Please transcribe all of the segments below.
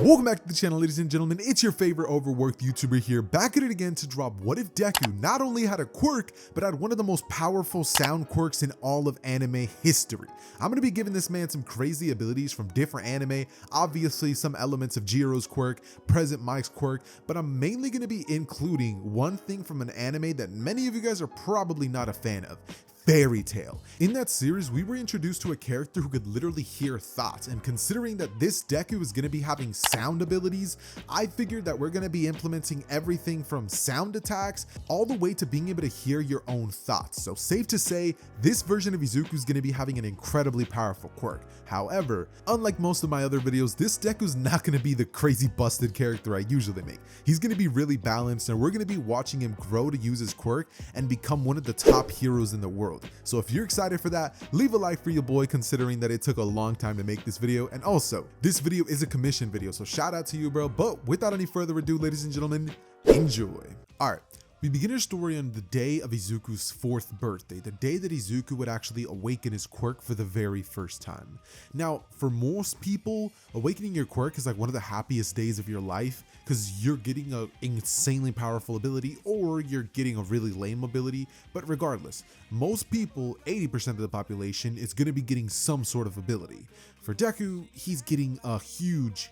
Welcome back to the channel, ladies and gentlemen. It's your favorite overworked YouTuber here, back at it again to drop what if Deku not only had a quirk, but had one of the most powerful sound quirks in all of anime history. I'm going to be giving this man some crazy abilities from different anime, obviously some elements of Jiro's quirk, Present Mike's quirk, but I'm mainly going to be including one thing from an anime that many of you guys are probably not a fan of. Fairy Tail. In that series, we were introduced to a character who could literally hear thoughts, and considering that this Deku is going to be having sound abilities, I figured that we're going to be implementing everything from sound attacks all the way to being able to hear your own thoughts. So safe to say, this version of Izuku is going to be having an incredibly powerful quirk. However, unlike most of my other videos, this Deku is not going to be the crazy busted character I usually make. He's going to be really balanced, and we're going to be watching him grow to use his quirk and become one of the top heroes in the world. So if you're excited for that, leave a like for your boy, considering that it took a long time to make this video. And also, this video is a commission video, so shout out to you, bro. But without any further ado, ladies and gentlemen, enjoy. All right. We begin our story on the day of Izuku's 4th birthday, the day that Izuku would actually awaken his quirk for the very first time. Now, for most people, awakening your quirk is like one of the happiest days of your life because you're getting an insanely powerful ability or you're getting a really lame ability. But regardless, most people, 80% of the population, is going to be getting some sort of ability. For Deku, he's getting a huge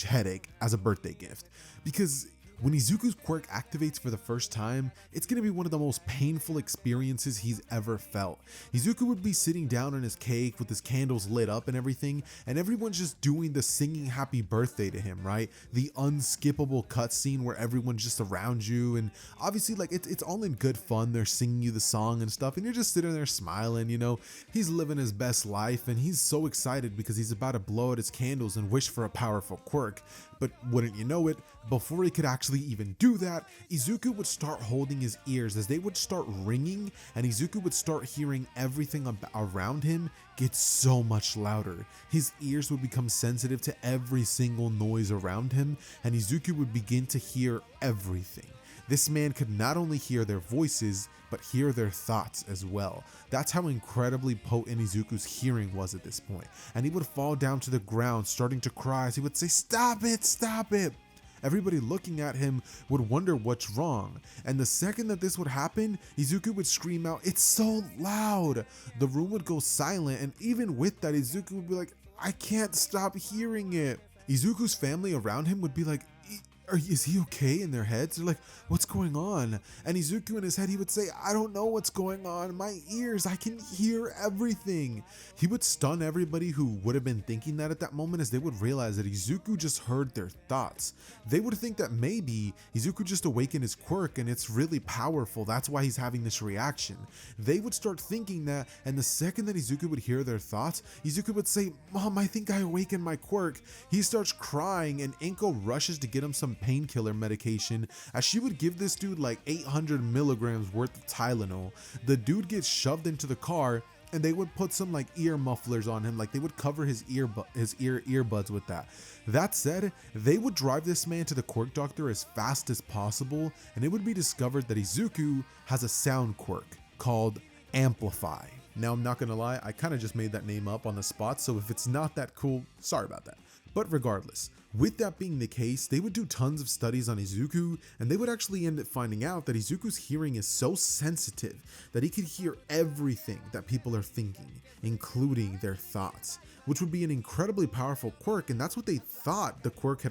headache as a birthday gift because when Izuku's quirk activates for the first time, it's going to be one of the most painful experiences he's ever felt. Izuku would be sitting down on his cake with his candles lit up and everything, and everyone's just doing the singing happy birthday to him, right? The unskippable cutscene where everyone's just around you, and obviously like it's all in good fun. They're singing you the song and stuff, and you're just sitting there smiling, you know? He's living his best life, and he's so excited because he's about to blow out his candles and wish for a powerful quirk. But wouldn't you know it, before he could actually even do that, Izuku would start holding his ears as they would start ringing, and Izuku would start hearing everything around him get so much louder. His ears would become sensitive to every single noise around him, and Izuku would begin to hear everything. This man could not only hear their voices, but hear their thoughts as well. That's how incredibly potent Izuku's hearing was at this point. And he would fall down to the ground, starting to cry as he would say, "Stop it, stop it." Everybody looking at him would wonder what's wrong. And the second that this would happen, Izuku would scream out, "It's so loud." The room would go silent, and even with that, Izuku would be like, "I can't stop hearing it." Izuku's family around him would be like, "Is he okay?" in their heads. They're like, "What's going on?" And Izuku in his head, he would say, "I don't know what's going on. My ears, I can hear everything." He would stun everybody who would have been thinking that at that moment, as they would realize that Izuku just heard their thoughts. They would think that maybe Izuku just awakened his quirk and it's really powerful. That's why he's having this reaction. They would start thinking that, and the second that Izuku would hear their thoughts, Izuku would say, "Mom, I think I awakened my quirk." He starts crying, and Inko rushes to get him some painkiller medication, as she would give this dude like 800 milligrams worth of Tylenol. The dude gets shoved into the car, and they would put some like ear mufflers on him, like they would cover his earbuds with that. That said, they would drive this man to the quirk doctor as fast as possible, and it would be discovered that Izuku has a sound quirk called Amplify. Now, I'm not gonna lie, I kind of just made that name up on the spot, so if it's not that cool, sorry about that. But regardless, with that being the case, they would do tons of studies on Izuku, and they would actually end up finding out that Izuku's hearing is so sensitive that he could hear everything that people are thinking, including their thoughts, which would be an incredibly powerful quirk, and that's what they thought the quirk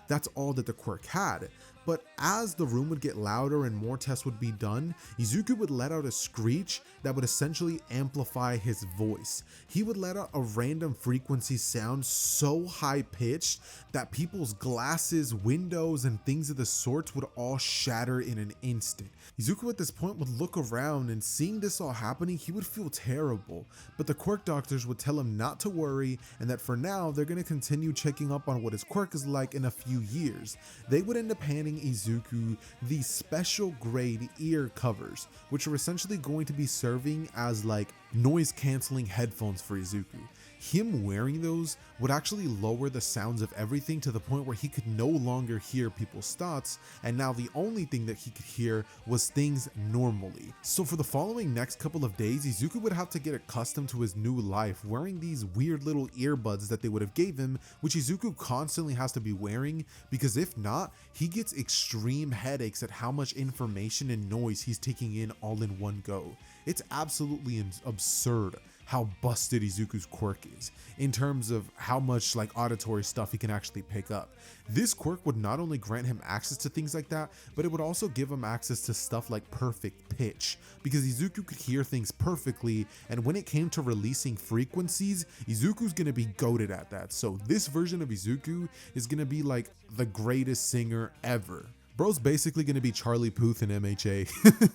that's all that the quirk had. But as the room would get louder and more tests would be done, Izuku would let out a screech that would essentially amplify his voice. He would let out a random frequency sound so high pitched that people's glasses, windows, and things of the sorts would all shatter in an instant. Izuku at this point would look around, and seeing this all happening, he would feel terrible. But the quirk doctors would tell him not to worry, and that for now, they're going to continue checking up on what his quirk is like in a few years. They would end up handing Izuku these special grade ear covers, which are essentially going to be serving as like noise canceling headphones for Izuku. him wearing those would actually lower the sounds of everything to the point where he could no longer hear people's thoughts, and now the only thing that he could hear was things normally. So for the following next couple of days, Izuku would have to get accustomed to his new life, wearing these weird little earbuds that they would have gave him, which Izuku constantly has to be wearing, because if not, he gets extreme headaches at how much information and noise he's taking in all in one go. It's absolutely absurd how busted Izuku's quirk is in terms of how much like auditory stuff he can actually pick up. This quirk would not only grant him access to things like that, but it would also give him access to stuff like perfect pitch, because Izuku could hear things perfectly, and when it came to releasing frequencies, Izuku's gonna be goated at that. So this version of Izuku is gonna be like the greatest singer ever. Bro's basically gonna be Charlie Puth in MHA.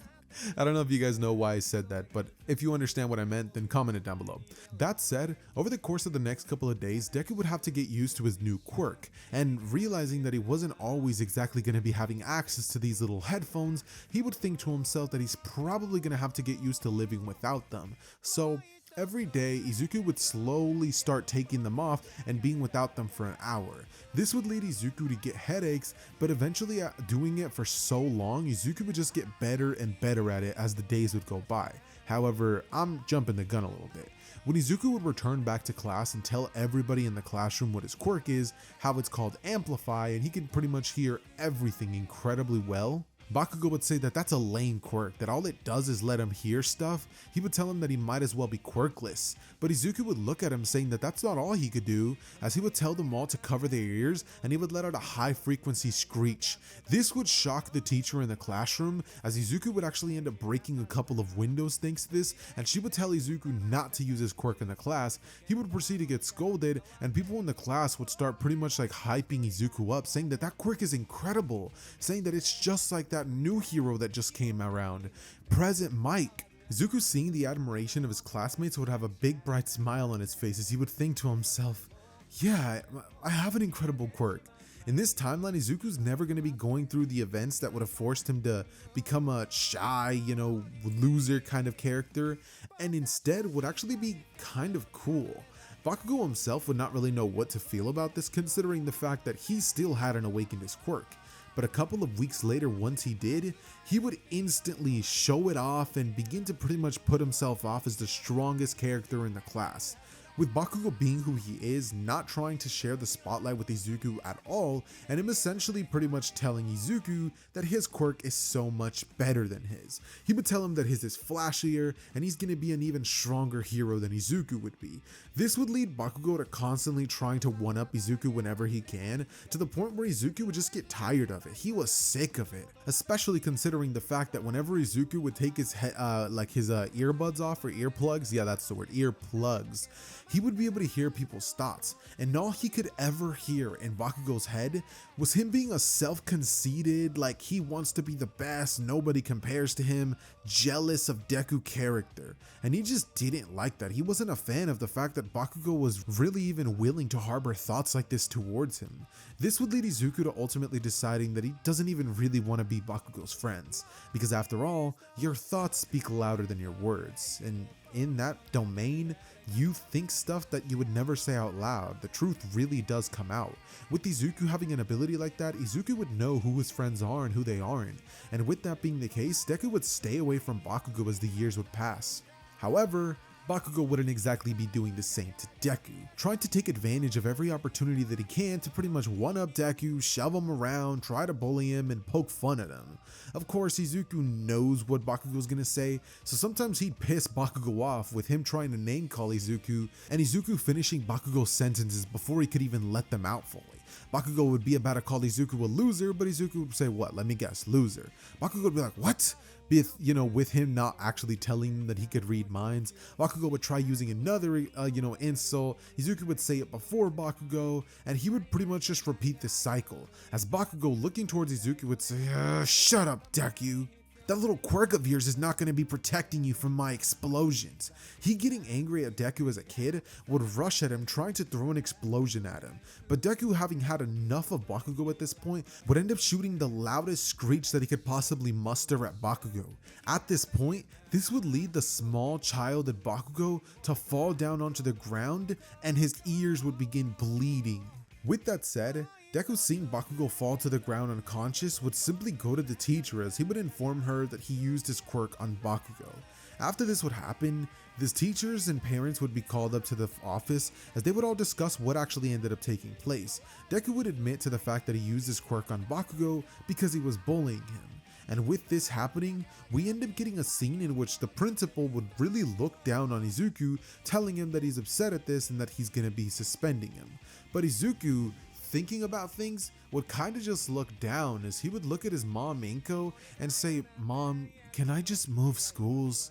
I don't know if you guys know why I said that, but if you understand what I meant, then comment it down below. That said, over the course of the next couple of days, Deku would have to get used to his new quirk, and realizing that he wasn't always exactly going to be having access to these little headphones, he would think to himself that he's probably going to have to get used to living without them. So every day, Izuku would slowly start taking them off and being without them for an hour. This would lead Izuku to get headaches, but eventually doing it for so long, Izuku would just get better and better at it as the days would go by. However, I'm jumping the gun a little bit. When Izuku would return back to class and tell everybody in the classroom what his quirk is, how it's called Amplify, and he can pretty much hear everything incredibly well, Bakugo would say that that's a lame quirk, that all it does is let him hear stuff. He would tell him that he might as well be quirkless, but Izuku would look at him saying that that's not all he could do, as he would tell them all to cover their ears and he would let out a high frequency screech. This would shock the teacher in the classroom, as Izuku would actually end up breaking a couple of windows thanks to this, and she would tell Izuku not to use his quirk in the class. He would proceed to get scolded, and people in the class would start pretty much like hyping Izuku up, saying that that quirk is incredible, saying that it's just like that new hero that just came around, Present Mike. Izuku, seeing the admiration of his classmates, would have a big bright smile on his face as he would think to himself, yeah, I have an incredible quirk. In this timeline, Izuku's never going to be going through the events that would have forced him to become a shy, loser kind of character, and instead would actually be kind of cool. Bakugo himself would not really know what to feel about this, considering the fact that he still hadn't awakened his quirk. But a couple of weeks later, once he did, he would instantly show it off and begin to pretty much put himself off as the strongest character in the class. With Bakugo being who he is, not trying to share the spotlight with Izuku at all, and him essentially pretty much telling Izuku that his quirk is so much better than his. He would tell him that his is flashier, and he's going to be an even stronger hero than Izuku would be. This would lead Bakugo to constantly trying to one-up Izuku whenever he can, to the point where Izuku would just get tired of it. He was sick of it, especially considering the fact that whenever Izuku would take his earbuds off, or earplugs, yeah, that's the word, earplugs, he would be able to hear people's thoughts, and all he could ever hear in Bakugo's head was him being a self-conceited, like he wants to be the best, nobody compares to him, jealous of Deku character. And he just didn't like that. He wasn't a fan of the fact that Bakugo was really even willing to harbor thoughts like this towards him. This would lead Izuku to ultimately deciding that he doesn't even really want to be Bakugo's friends, because after all, your thoughts speak louder than your words, and in that domain, you think stuff that you would never say out loud. The truth really does come out. With Izuku having an ability like that, Izuku would know who his friends are and who they aren't, and with that being the case, Deku would stay away from Bakugo as the years would pass. However, Bakugo wouldn't exactly be doing the same to Deku, trying to take advantage of every opportunity that he can to pretty much one-up Deku, shove him around, try to bully him, and poke fun at him. Of course, Izuku knows what Bakugo's gonna say, so sometimes he'd piss Bakugo off with him trying to name call Izuku, and Izuku finishing Bakugo's sentences before he could even let them out fully. Bakugo would be about to call Izuku a loser, but Izuku would say, what? Let me guess, loser. Bakugo would be like, what? With him not actually telling him that he could read minds, Bakugo would try using another, insult. Izuku would say it before Bakugo, and he would pretty much just repeat this cycle, as Bakugo looking towards Izuku would say, shut up, Deku. That little quirk of yours is not going to be protecting you from my explosions. He, getting angry at Deku as a kid, would rush at him trying to throw an explosion at him. But Deku, having had enough of Bakugo at this point, would end up shooting the loudest screech that he could possibly muster at Bakugo. At this point, this would lead the small child in Bakugo to fall down onto the ground and his ears would begin bleeding. With that said, Deku, seeing Bakugo fall to the ground unconscious, would simply go to the teacher as he would inform her that he used his quirk on Bakugo. After this would happen, the teachers and parents would be called up to the office as they would all discuss what actually ended up taking place. Deku would admit to the fact that he used his quirk on Bakugo because he was bullying him. And with this happening, we end up getting a scene in which the principal would really look down on Izuku, telling him that he's upset at this and that he's going to be suspending him. But Izuku, thinking about things, would kind of just look down as he would look at his mom Inko and say, "Mom, can I just move schools?"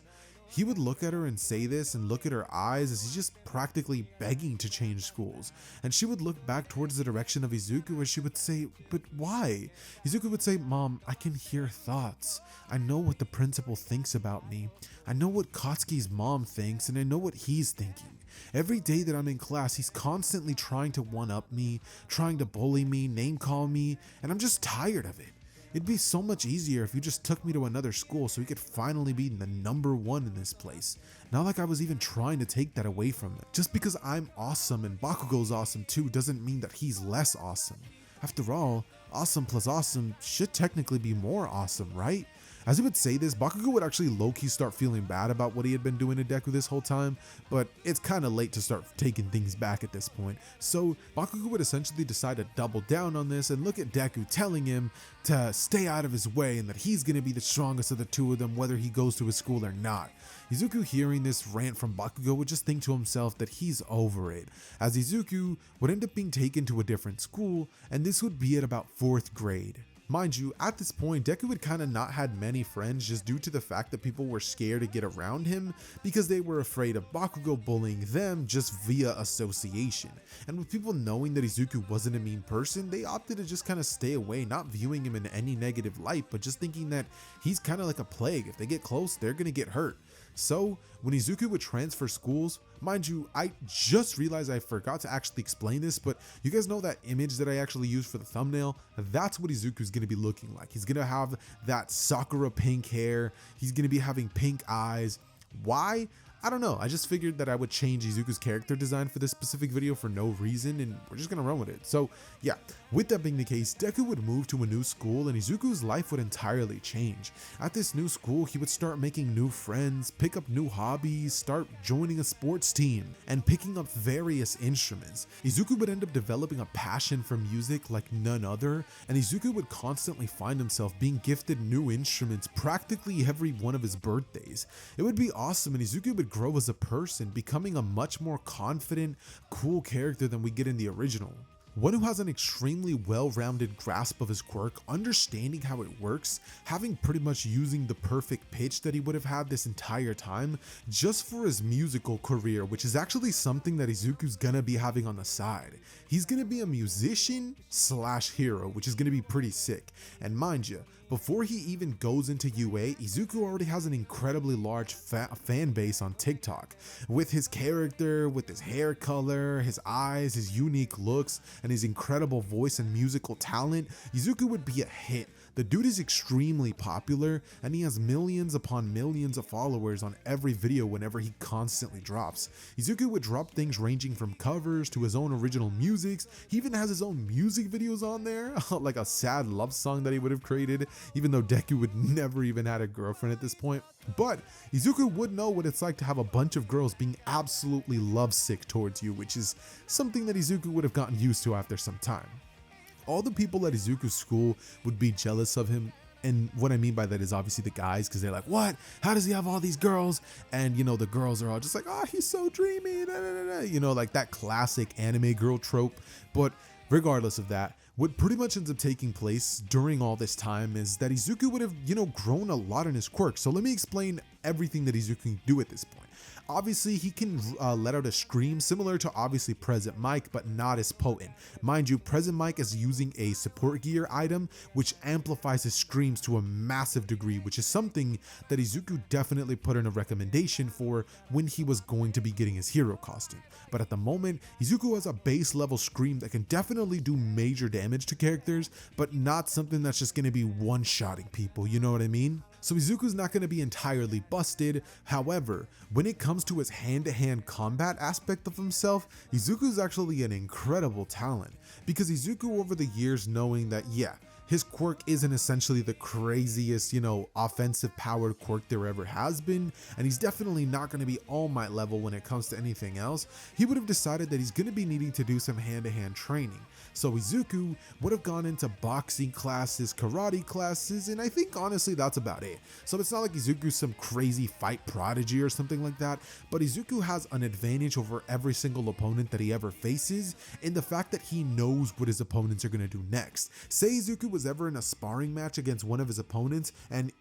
He would look at her and say this and look at her eyes as he's just practically begging to change schools. And she would look back towards the direction of Izuku as she would say, "But why?" Izuku would say, "Mom, I can hear thoughts. I know what the principal thinks about me. I know what Katsuki's mom thinks and I know what he's thinking. Every day that I'm in class, he's constantly trying to one-up me, trying to bully me, name-call me, and I'm just tired of it. It'd be so much easier if you just took me to another school so we could finally be the #1 in this place. Not like I was even trying to take that away from them. Just because I'm awesome and Bakugo's awesome too doesn't mean that he's less awesome. After all, awesome plus awesome should technically be more awesome, right?" As he would say this, Bakugo would actually low-key start feeling bad about what he had been doing to Deku this whole time, but it's kind of late to start taking things back at this point. So Bakugo would essentially decide to double down on this and look at Deku, telling him to stay out of his way and that he's going to be the strongest of the two of them whether he goes to his school or not. Izuku, hearing this rant from Bakugo, would just think to himself that he's over it, as Izuku would end up being taken to a different school, and this would be at about 4th grade. Mind you, at this point, Deku had kind of not had many friends just due to the fact that people were scared to get around him because they were afraid of Bakugo bullying them just via association. And with people knowing that Izuku wasn't a mean person, they opted to just kind of stay away, not viewing him in any negative light, but just thinking that he's kind of like a plague. If they get close, they're going to get hurt. So when Izuku would transfer schools, mind you, I just realized I forgot to actually explain this, but you guys know that image that I actually used for the thumbnail? That's what Izuku's going to be looking like. He's going to have that Sakura pink hair. He's going to be having pink eyes. Why? I don't know. I just figured that I would change Izuku's character design for this specific video for no reason, and we're just gonna run with it. So yeah, with that being the case, Deku would move to a new school and Izuku's life would entirely change. At this new school, he would start making new friends, pick up new hobbies, start joining a sports team, and picking up various instruments. Izuku would end up developing a passion for music like none other, and Izuku would constantly find himself being gifted new instruments practically every one of his birthdays. It would be awesome, and Izuku would grow as a person, becoming a much more confident, cool character than we get in the original. One who has an extremely well-rounded grasp of his quirk, understanding how it works, having pretty much using the perfect pitch that he would have had this entire time just for his musical career, which is actually something that Izuku's gonna be having on the side. He's gonna be a musician / hero, which is gonna be pretty sick. And mind you, before he even goes into UA, Izuku already has an incredibly large fan base on TikTok. With his character, with his hair color, his eyes, his unique looks, and his incredible voice and musical talent, Izuku would be a hit. The dude is extremely popular and he has millions upon millions of followers on every video whenever he constantly drops. Izuku would drop things ranging from covers to his own original musics. He even has his own music videos on there, like a sad love song that he would have created, even though Deku would never even had a girlfriend at this point. But Izuku would know what it's like to have a bunch of girls being absolutely lovesick towards you, which is something that Izuku would have gotten used to after some time. All the people at Izuku's school would be jealous of him, and what I mean by that is obviously the guys, because they're like, what? How does he have all these girls? And you know, the girls are all just like, oh, he's so dreamy, da, da, da, da. You know, like that classic anime girl trope. But regardless of that, what pretty much ends up taking place during all this time is that Izuku would have, grown a lot in his quirk. So let me explain everything that Izuku can do at this point. Obviously, he can let out a scream similar to obviously Present Mike, but not as potent. Mind you, Present Mike is using a support gear item, which amplifies his screams to a massive degree, which is something that Izuku definitely put in a recommendation for when he was going to be getting his hero costume. But at the moment, Izuku has a base level scream that can definitely do major damage to characters, but not something that's just going to be one-shotting people, you know what I mean? So Izuku's not going to be entirely busted. However, when it comes to his hand-to-hand combat aspect of himself, Izuku's actually an incredible talent, because Izuku over the years knowing that, yeah, his quirk isn't essentially the craziest, offensive powered quirk there ever has been, and he's definitely not going to be All Might level when it comes to anything else. He would have decided that he's going to be needing to do some hand-to-hand training. So Izuku would have gone into boxing classes, karate classes, and I think honestly that's about it. So it's not like Izuku's some crazy fight prodigy or something like that, but Izuku has an advantage over every single opponent that he ever faces in the fact that he knows what his opponents are going to do next. Say Izuku was ever in a sparring match against one of his opponents and,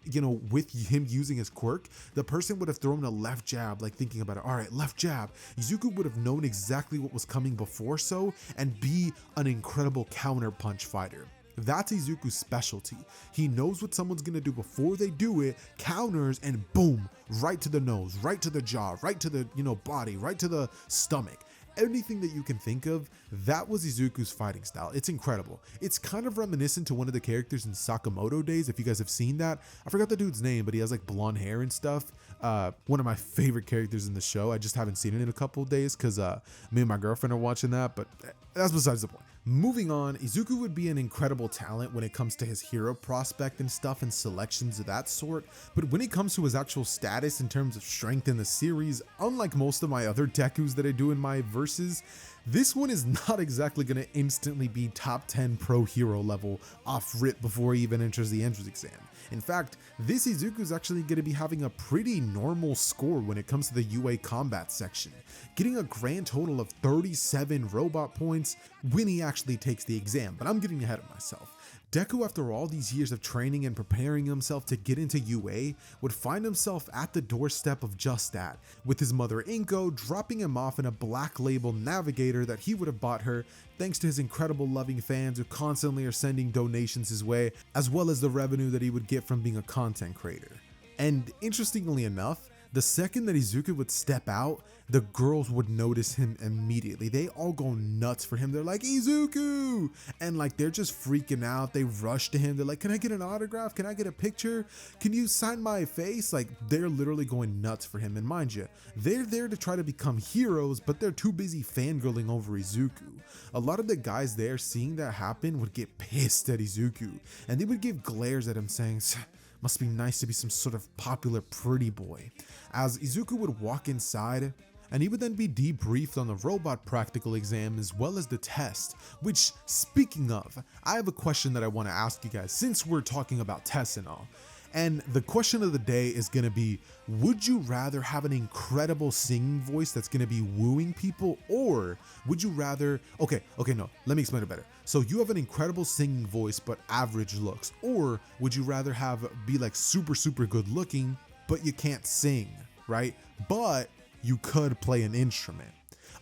with him using his quirk, the person would have thrown a left jab, like thinking about it, all right, left jab. Izuku would have known exactly what was coming before so and be an incredible counter punch fighter. That's Izuku's specialty. He knows what someone's gonna do before they do it, counters, and boom, right to the nose, right to the jaw, right to the body, right to the stomach. Anything that you can think of, that was Izuku's fighting style. It's incredible. It's kind of reminiscent to one of the characters in Sakamoto Days, if you guys have seen that. I forgot the dude's name, but he has like blonde hair and stuff. One of my favorite characters in the show. I just haven't seen it in a couple of days because me and my girlfriend are watching that, but that's besides the point. Moving on, Izuku would be an incredible talent when it comes to his hero prospect and stuff and selections of that sort, but when it comes to his actual status in terms of strength in the series, unlike most of my other Dekus that I do in my verses, this one is not exactly going to instantly be top 10 pro hero level off rip before he even enters the entrance exam. In fact, this Izuku is actually going to be having a pretty normal score when it comes to the UA combat section, getting a grand total of 37 robot points when he actually takes the exam, but I'm getting ahead of myself. Deku, after all these years of training and preparing himself to get into UA, would find himself at the doorstep of just that, with his mother Inko dropping him off in a black label navigator that he would have bought her thanks to his incredible loving fans who constantly are sending donations his way, as well as the revenue that he would get from being a content creator. And interestingly enough, the second that Izuku would step out, the girls would notice him immediately. They all go nuts for him. They're like, Izuku! And like, they're just freaking out. They rush to him. They're like, can I get an autograph? Can I get a picture? Can you sign my face? Like, they're literally going nuts for him. And mind you, they're there to try to become heroes, but they're too busy fangirling over Izuku. A lot of the guys there seeing that happen would get pissed at Izuku, and they would give glares at him saying, must be nice to be some sort of popular pretty boy. As Izuku would walk inside, and he would then be debriefed on the robot practical exam as well as the test, which, speaking of, I have a question that I want to ask you guys since we're talking about tests and all. And the question of the day is going to be, would you rather have an incredible singing voice that's going to be wooing people, or would you rather, no, let me explain it better. So you have an incredible singing voice but average looks, or would you rather be like super good looking but you can't sing, right? But you could play an instrument.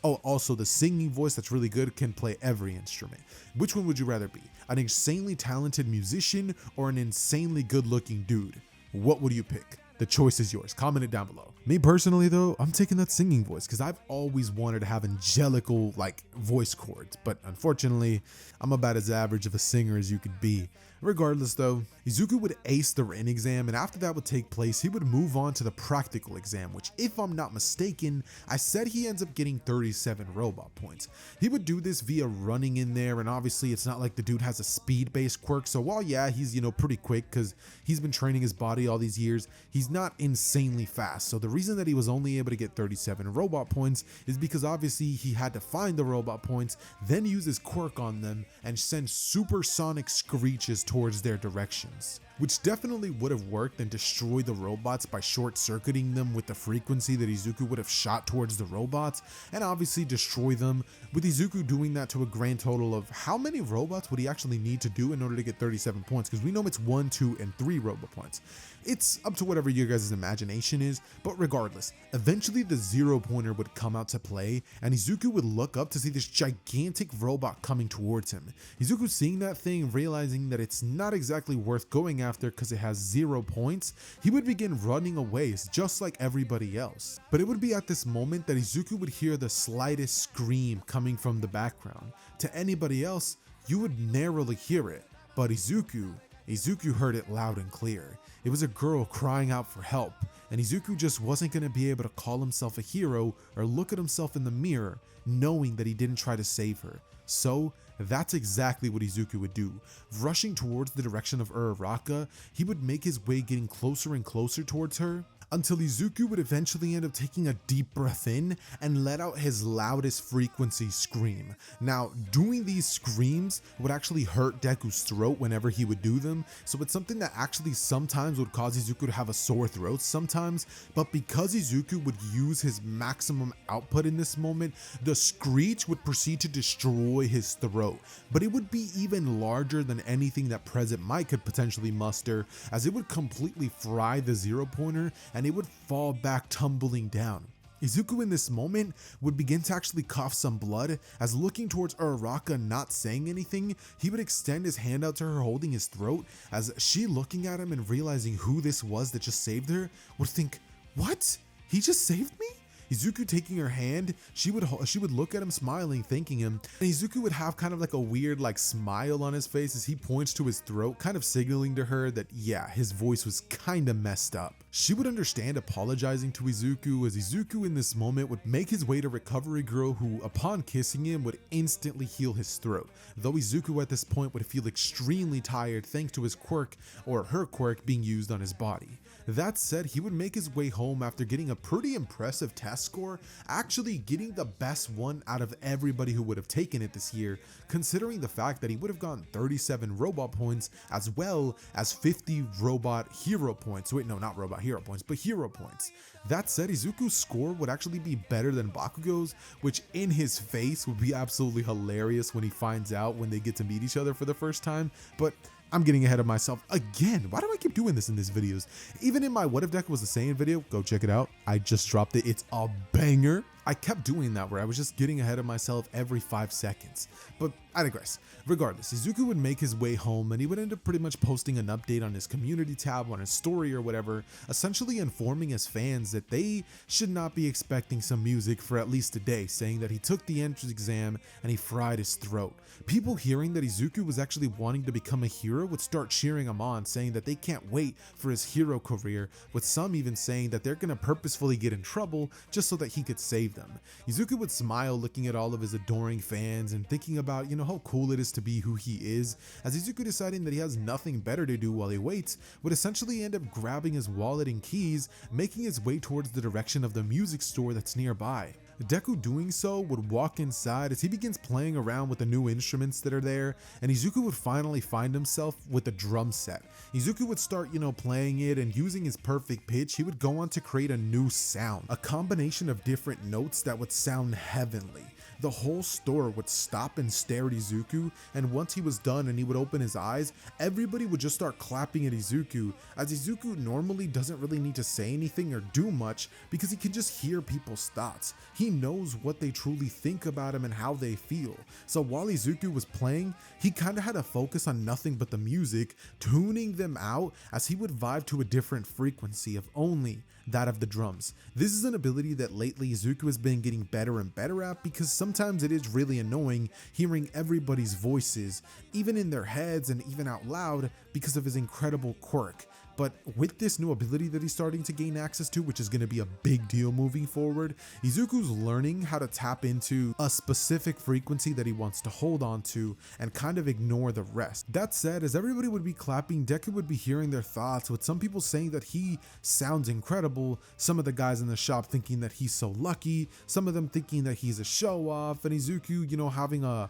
Oh, also the singing voice that's really good can play every instrument. Which one would you rather be? An insanely talented musician or an insanely good looking dude? What would you pick? The choice is yours. Comment it down below. Me personally though, I'm taking that singing voice because I've always wanted to have angelical voice cords, but unfortunately, I'm about as average of a singer as you could be. Regardless though, Izuku would ace the written exam, and after that would take place, he would move on to the practical exam, which if I'm not mistaken, I said he ends up getting 37 robot points. He would do this via running in there, and obviously it's not like the dude has a speed-based quirk, so while yeah, he's pretty quick because he's been training his body all these years, he's not insanely fast. So the reason that he was only able to get 37 robot points is because obviously he had to find the robot points, then use his quirk on them, and send supersonic screeches towards their directions. which definitely would have worked and destroyed the robots by short-circuiting them with the frequency that Izuku would have shot towards the robots, and obviously destroy them, with Izuku doing that to a grand total of how many robots would he actually need to do in order to get 37 points, because we know it's 1, 2, and 3 robot points. It's up to whatever your guys' imagination is, but regardless, eventually the 0-pointer would come out to play, and Izuku would look up to see this gigantic robot coming towards him. Izuku seeing that thing, realizing that it's not exactly worth going after because it has 0 points, he would begin running away just like everybody else. But it would be at this moment that Izuku would hear the slightest scream coming from the background. To anybody else, you would narrowly hear it, but Izuku heard it loud and clear. It was a girl crying out for help, and Izuku just wasn't going to be able to call himself a hero or look at himself in the mirror knowing that he didn't try to save her. So that's exactly what Izuku would do. Rushing towards the direction of Uraraka, he would make his way getting closer and closer towards her, until Izuku would eventually end up taking a deep breath in and let out his loudest frequency scream. Now, doing these screams would actually hurt Deku's throat whenever he would do them, so it's something that actually sometimes would cause Izuku to have a sore throat sometimes, but because Izuku would use his maximum output in this moment, the screech would proceed to destroy his throat, but it would be even larger than anything that Present Mic could potentially muster, as it would completely fry the 0-pointer and it would fall back tumbling down. Izuku in this moment would begin to actually cough some blood, as looking towards Uraraka not saying anything, he would extend his hand out to her holding his throat, as she looking at him and realizing who this was that just saved her, would think, "What? He just saved me?" Izuku taking her hand, she would look at him smiling, thanking him, and Izuku would have kind of like a weird smile on his face as he points to his throat, kind of signaling to her that yeah, his voice was kind of messed up. She would understand, apologizing to Izuku, as Izuku in this moment would make his way to Recovery Girl, who upon kissing him would instantly heal his throat, though Izuku at this point would feel extremely tired thanks to his quirk, or her quirk, being used on his body. That said, he would make his way home after getting a pretty impressive test score, actually getting the best one out of everybody who would have taken it this year, considering the fact that he would have gotten 37 robot points as well as 50 robot hero points. Wait, no, not robot hero points, but hero points. That said, Izuku's score would actually be better than Bakugo's, which in his face would be absolutely hilarious when he finds out when they get to meet each other for the first time, but I'm getting ahead of myself again. Why do I keep doing this in these videos? Even in my What If Deku Was the Saiyan video, go check it out. I just dropped it. It's a banger. I kept doing that where I was just getting ahead of myself every 5 seconds. But I digress. Regardless, Izuku would make his way home and he would end up pretty much posting an update on his community tab, on his story or whatever, essentially informing his fans that they should not be expecting some music for at least a day, saying that he took the entrance exam and he fried his throat. People hearing that Izuku was actually wanting to become a hero would start cheering him on, saying that they can't wait for his hero career, with some even saying that they're gonna purposefully get in trouble just so that he could save them. Izuku would smile looking at all of his adoring fans and thinking about, how cool it is to be who he is, as Izuku deciding that he has nothing better to do while he waits, would essentially end up grabbing his wallet and keys, making his way towards the direction of the music store that's nearby. Deku doing so would walk inside as he begins playing around with the new instruments that are there, and Izuku would finally find himself with a drum set. Izuku would start, playing it, and using his perfect pitch, he would go on to create a new sound, a combination of different notes that would sound heavenly. The whole store would stop and stare at Izuku, and once he was done and he would open his eyes, everybody would just start clapping at Izuku, as Izuku normally doesn't really need to say anything or do much because he can just hear people's thoughts. He knows what they truly think about him and how they feel. So while Izuku was playing, he kinda had to focus on nothing but the music, tuning them out as he would vibe to a different frequency of only that of the drums. This is an ability that lately Izuku has been getting better and better at, because sometimes it is really annoying hearing everybody's voices, even in their heads and even out loud, because of his incredible quirk. But with this new ability that he's starting to gain access to, which is going to be a big deal moving forward, Izuku's learning how to tap into a specific frequency that he wants to hold on to and kind of ignore the rest. That said, as everybody would be clapping, Deku would be hearing their thoughts, with some people saying that he sounds incredible, some of the guys in the shop thinking that he's so lucky, some of them thinking that he's a show off, and Izuku, you know, having a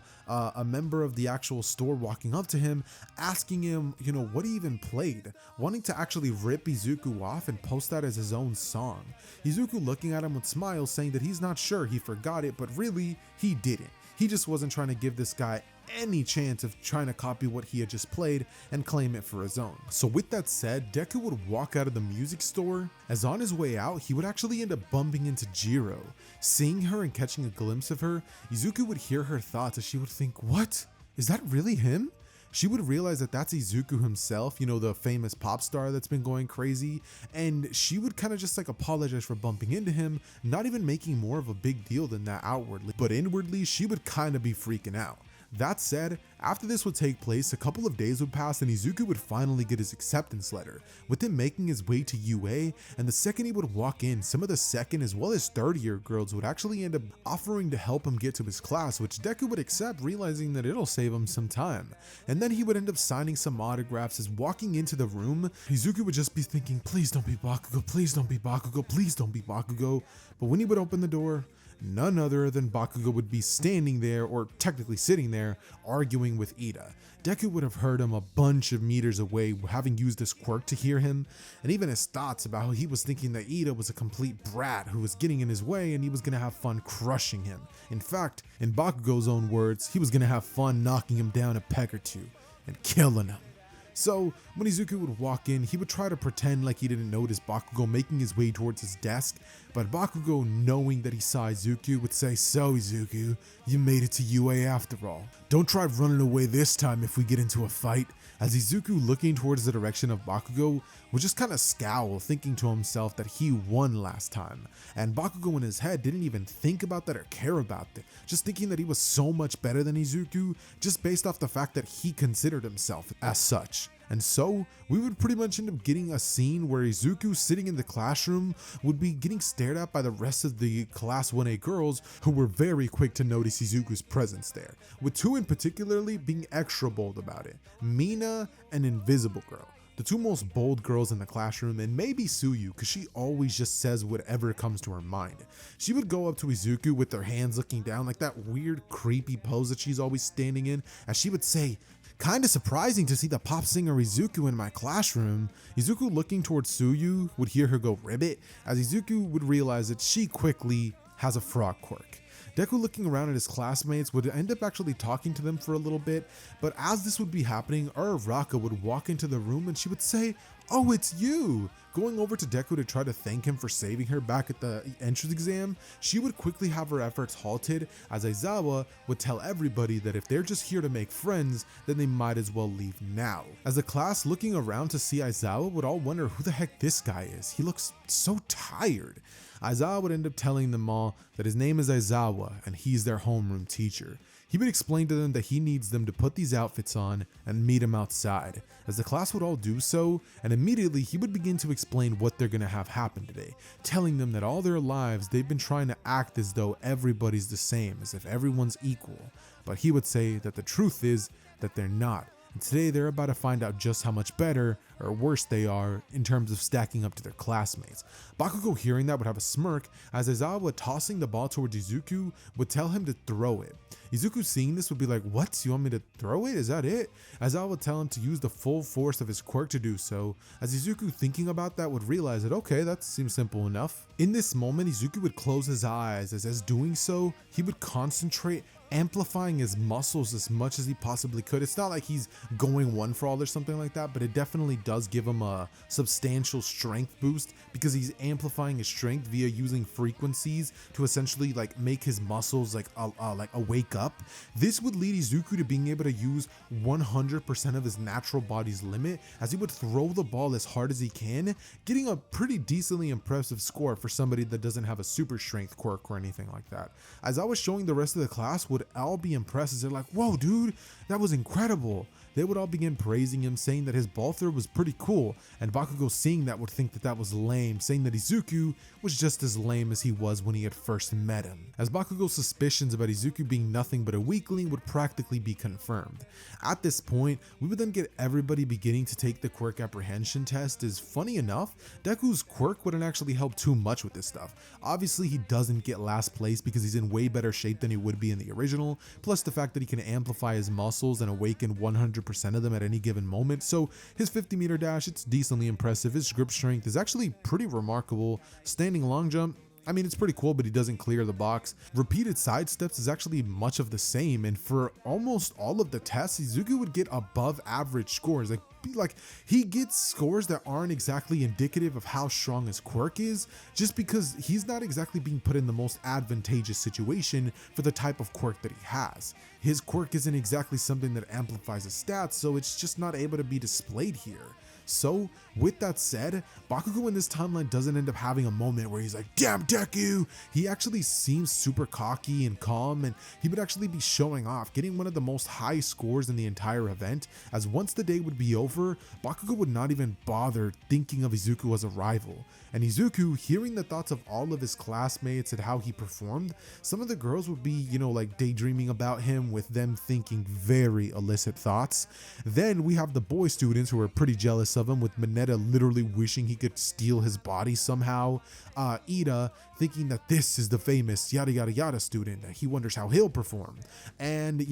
member of the actual store walking up to him, asking him, you know, what he even played, wanting to actually rip Izuku off and post that as his own song. Izuku looking at him with smiles, saying that he's not sure he forgot it, but really, he didn't. He just wasn't trying to give this guy any chance of trying to copy what he had just played and claim it for his own. So with that said, Deku would walk out of the music store, as on his way out, he would actually end up bumping into Jiro. Seeing her and catching a glimpse of her, Izuku would hear her thoughts as she would think, what? Is that really him? She would realize that that's Izuku himself, you know, the famous pop star that's been going crazy, and she would kind of just like apologize for bumping into him, not even making more of a big deal than that outwardly, but inwardly she would kind of be freaking out. That said, after this would take place, a couple of days would pass and Izuku would finally get his acceptance letter, with him making his way to UA, and the second he would walk in, some of the second as well as third year girls would actually end up offering to help him get to his class, which Deku would accept, realizing that it'll save him some time. And then he would end up signing some autographs. As walking into the room, Izuku would just be thinking, please don't be Bakugo, please don't be Bakugo, please don't be Bakugo. But when he would open the door, none other than Bakugo would be standing there, or technically sitting there, arguing with Ida. Deku would have heard him a bunch of meters away, having used his quirk to hear him, and even his thoughts about how he was thinking that Ida was a complete brat who was getting in his way and he was going to have fun crushing him. In fact, in Bakugo's own words, he was going to have fun knocking him down a peg or two and killing him. So when Izuku would walk in, he would try to pretend like he didn't notice Bakugo making his way towards his desk, but Bakugo, knowing that he saw Izuku, would say, so Izuku, you made it to UA after all. Don't try running away this time if we get into a fight. As Izuku, looking towards the direction of Bakugo, would just kind of scowl, thinking to himself that he won last time. And Bakugo in his head didn't even think about that or care about it, just thinking that he was so much better than Izuku, just based off the fact that he considered himself as such. And so, we would pretty much end up getting a scene where Izuku, sitting in the classroom, would be getting stared at by the rest of the Class 1A girls, who were very quick to notice Izuku's presence there, with two in particularly being extra bold about it, Mina and Invisible Girl. The two most bold girls in the classroom, and maybe Suyu, because she always just says whatever comes to her mind. She would go up to Izuku with her hands looking down, like that weird creepy pose that she's always standing in, as she would say, kinda surprising to see the pop singer Izuku in my classroom. Izuku, looking towards Suyu, would hear her go ribbit, as Izuku would realize that she quickly has a frog quirk. Deku, looking around at his classmates, would end up actually talking to them for a little bit, but as this would be happening, Uraraka would walk into the room and she would say, oh, it's you! Going over to Deku to try to thank him for saving her back at the entrance exam, she would quickly have her efforts halted, as Aizawa would tell everybody that if they're just here to make friends, then they might as well leave now. As the class, looking around to see Aizawa, would all wonder who the heck this guy is. He looks so tired. Aizawa would end up telling them all that his name is Aizawa and he's their homeroom teacher. He would explain to them that he needs them to put these outfits on and meet him outside, as the class would all do so, and immediately he would begin to explain what they're gonna have happen today, telling them that all their lives they've been trying to act as though everybody's the same, as if everyone's equal, but he would say that the truth is that they're not. And today they're about to find out just how much better or worse they are in terms of stacking up to their classmates. Bakugo, hearing that, would have a smirk, as Aizawa, tossing the ball towards Izuku, would tell him to throw it. Izuku, seeing this, would be like, what? You want me to throw it? Is that it? Aizawa would tell him to use the full force of his quirk to do so, as Izuku, thinking about that, would realize that, okay, that seems simple enough. In this moment, Izuku would close his eyes, as doing so, he would concentrate, amplifying his muscles as much as he possibly could. It's not like he's going one for all or something like that, but it definitely does give him a substantial strength boost, because he's amplifying his strength via using frequencies to essentially like make his muscles like wake up. This would lead Izuku to being able to use 100% of his natural body's limit, as he would throw the ball as hard as he can, getting a pretty decently impressive score for somebody that doesn't have a super strength quirk or anything like that. As I was showing the rest of the class, would all be impressed, as they're like, whoa dude, that was incredible. they would all begin praising him, saying that his ball throw was pretty cool, and Bakugo seeing that would think that that was lame, saying that Izuku was just as lame as he was when he had first met him. As Bakugo's suspicions about Izuku being nothing but a weakling would practically be confirmed. At this point, we would then get everybody beginning to take the quirk apprehension test, as funny enough, Deku's quirk wouldn't actually help too much with this stuff. Obviously he doesn't get last place because he's in way better shape than he would be in the original, plus the fact that he can amplify his muscles and awaken 100% of them at any given moment, so his 50-meter dash, it's decently impressive, his grip strength is actually pretty remarkable, standing long jump, I mean, it's pretty cool, but he doesn't clear the box. Repeated side steps is actually much of the same, and for almost all of the tests, Izuku would get above average scores. Like he gets scores that aren't exactly indicative of how strong his quirk is, just because he's not exactly being put in the most advantageous situation for the type of quirk that he has. His quirk isn't exactly something that amplifies his stats, so it's just not able to be displayed here. So, with that said, Bakugo in this timeline doesn't end up having a moment where he's like, damn Deku! He actually seems super cocky and calm, and he would actually be showing off, getting one of the most high scores in the entire event, as once the day would be over, Bakugo would not even bother thinking of Izuku as a rival. And Izuku, hearing the thoughts of all of his classmates and how he performed, some of the girls would be, like daydreaming about him, with them thinking very illicit thoughts. Then we have the boy students who are pretty jealous of him, with Mineta literally wishing he could steal his body somehow. Ida thinking that this is the famous yada yada yada student, he wonders how he'll perform. And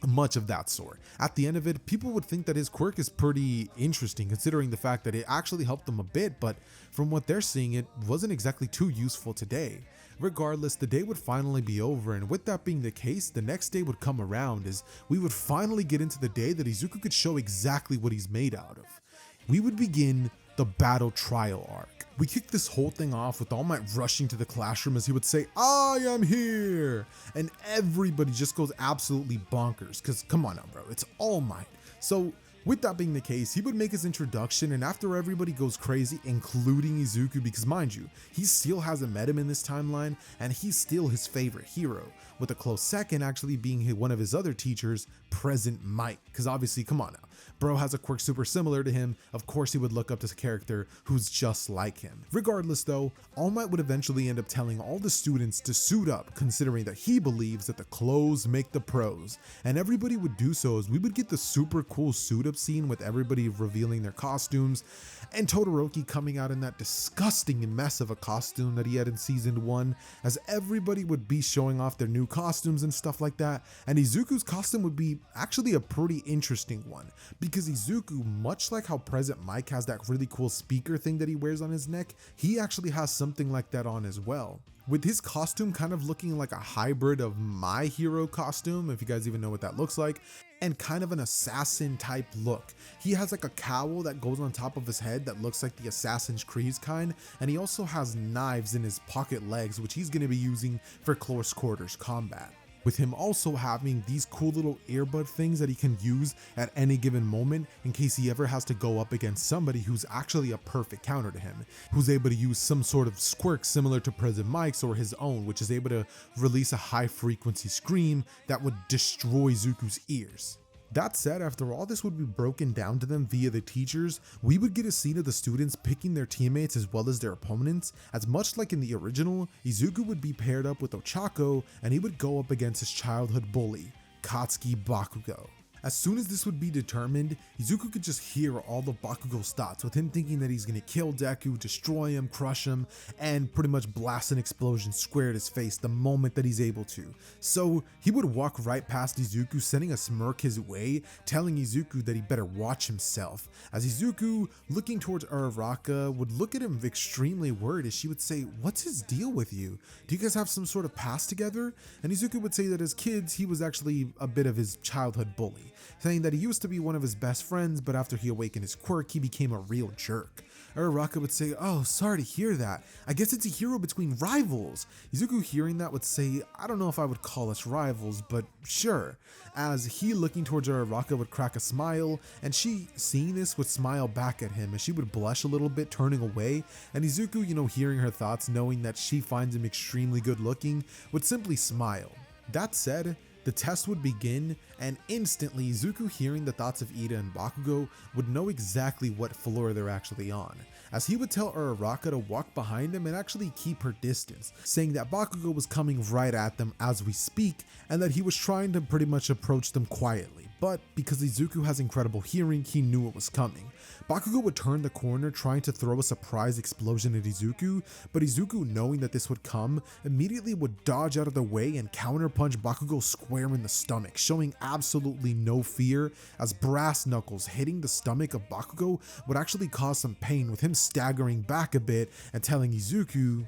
much of that sort. At the end of it, people would think that his quirk is pretty interesting, considering the fact that it actually helped them a bit, but from what they're seeing, it wasn't exactly too useful today. Regardless, the day would finally be over, and with that being the case, the next day would come around, as we would finally get into the day that Izuku could show exactly what he's made out of. We would begin the battle trial arc. We kick this whole thing off with All Might rushing to the classroom as he would say, I am here! And everybody just goes absolutely bonkers, because come on now bro, it's All Might. So with that being the case, he would make his introduction, and after everybody goes crazy, including Izuku, because mind you, he still hasn't met him in this timeline, and he's still his favorite hero, with a close second actually being one of his other teachers, Present Mic, because obviously, come on now, bro has a quirk super similar to him, of course he would look up to a character who's just like him. Regardless though, All Might would eventually end up telling all the students to suit up, considering that he believes that the clothes make the pros, and everybody would do so, as we would get the super cool suit up scene with everybody revealing their costumes, and Todoroki coming out in that disgusting mess of a costume that he had in season 1, as everybody would be showing off their new costumes and stuff like that, and Izuku's costume would be actually a pretty interesting one, because Izuku, much like how Present Mic has that really cool speaker thing that he wears on his neck, he actually has something like that on as well. With his costume kind of looking like a hybrid of My Hero costume, if you guys even know what that looks like, and kind of an assassin type look. He has like a cowl that goes on top of his head that looks like the Assassin's Creed kind, and he also has knives in his pocket legs, which he's going to be using for close quarters combat. With him also having these cool little earbud things that he can use at any given moment in case he ever has to go up against somebody who's actually a perfect counter to him, who's able to use some sort of quirk similar to Present Mic's or his own, which is able to release a high frequency scream that would destroy Zuko's ears. That said, after all this would be broken down to them via the teachers, we would get a scene of the students picking their teammates as well as their opponents, as much like in the original, Izuku would be paired up with Ochako and he would go up against his childhood bully, Katsuki Bakugo. As soon as this would be determined, Izuku could just hear all of Bakugo's thoughts, with him thinking that he's gonna kill Deku, destroy him, crush him, and pretty much blast an explosion square at his face the moment that he's able to. So he would walk right past Izuku, sending a smirk his way, telling Izuku that he better watch himself. As Izuku, looking towards Uraraka, would look at him extremely worried as she would say, "What's his deal with you? Do you guys have some sort of past together?" And Izuku would say that as kids, he was actually a bit of his childhood bully, saying that he used to be one of his best friends, but after he awakened his quirk, he became a real jerk. Uraraka would say, "Oh, sorry to hear that. I guess it's a hero between rivals." Izuku hearing that would say, "I don't know if I would call us rivals, but sure." As he, looking towards Uraraka, would crack a smile, and she, seeing this, would smile back at him, and she would blush a little bit, turning away, and Izuku, hearing her thoughts, knowing that she finds him extremely good looking, would simply smile. That said, The test would begin, and instantly Izuku, hearing the thoughts of Ida and Bakugo, would know exactly what floor they're actually on, as he would tell Uraraka to walk behind him and actually keep her distance, saying that Bakugo was coming right at them as we speak, and that he was trying to pretty much approach them quietly. But because Izuku has incredible hearing, he knew it was coming. Bakugo would turn the corner trying to throw a surprise explosion at Izuku, but Izuku, knowing that this would come, immediately would dodge out of the way and counterpunch Bakugo square in the stomach, showing absolutely no fear, as brass knuckles hitting the stomach of Bakugo would actually cause some pain, with him staggering back a bit and telling Izuku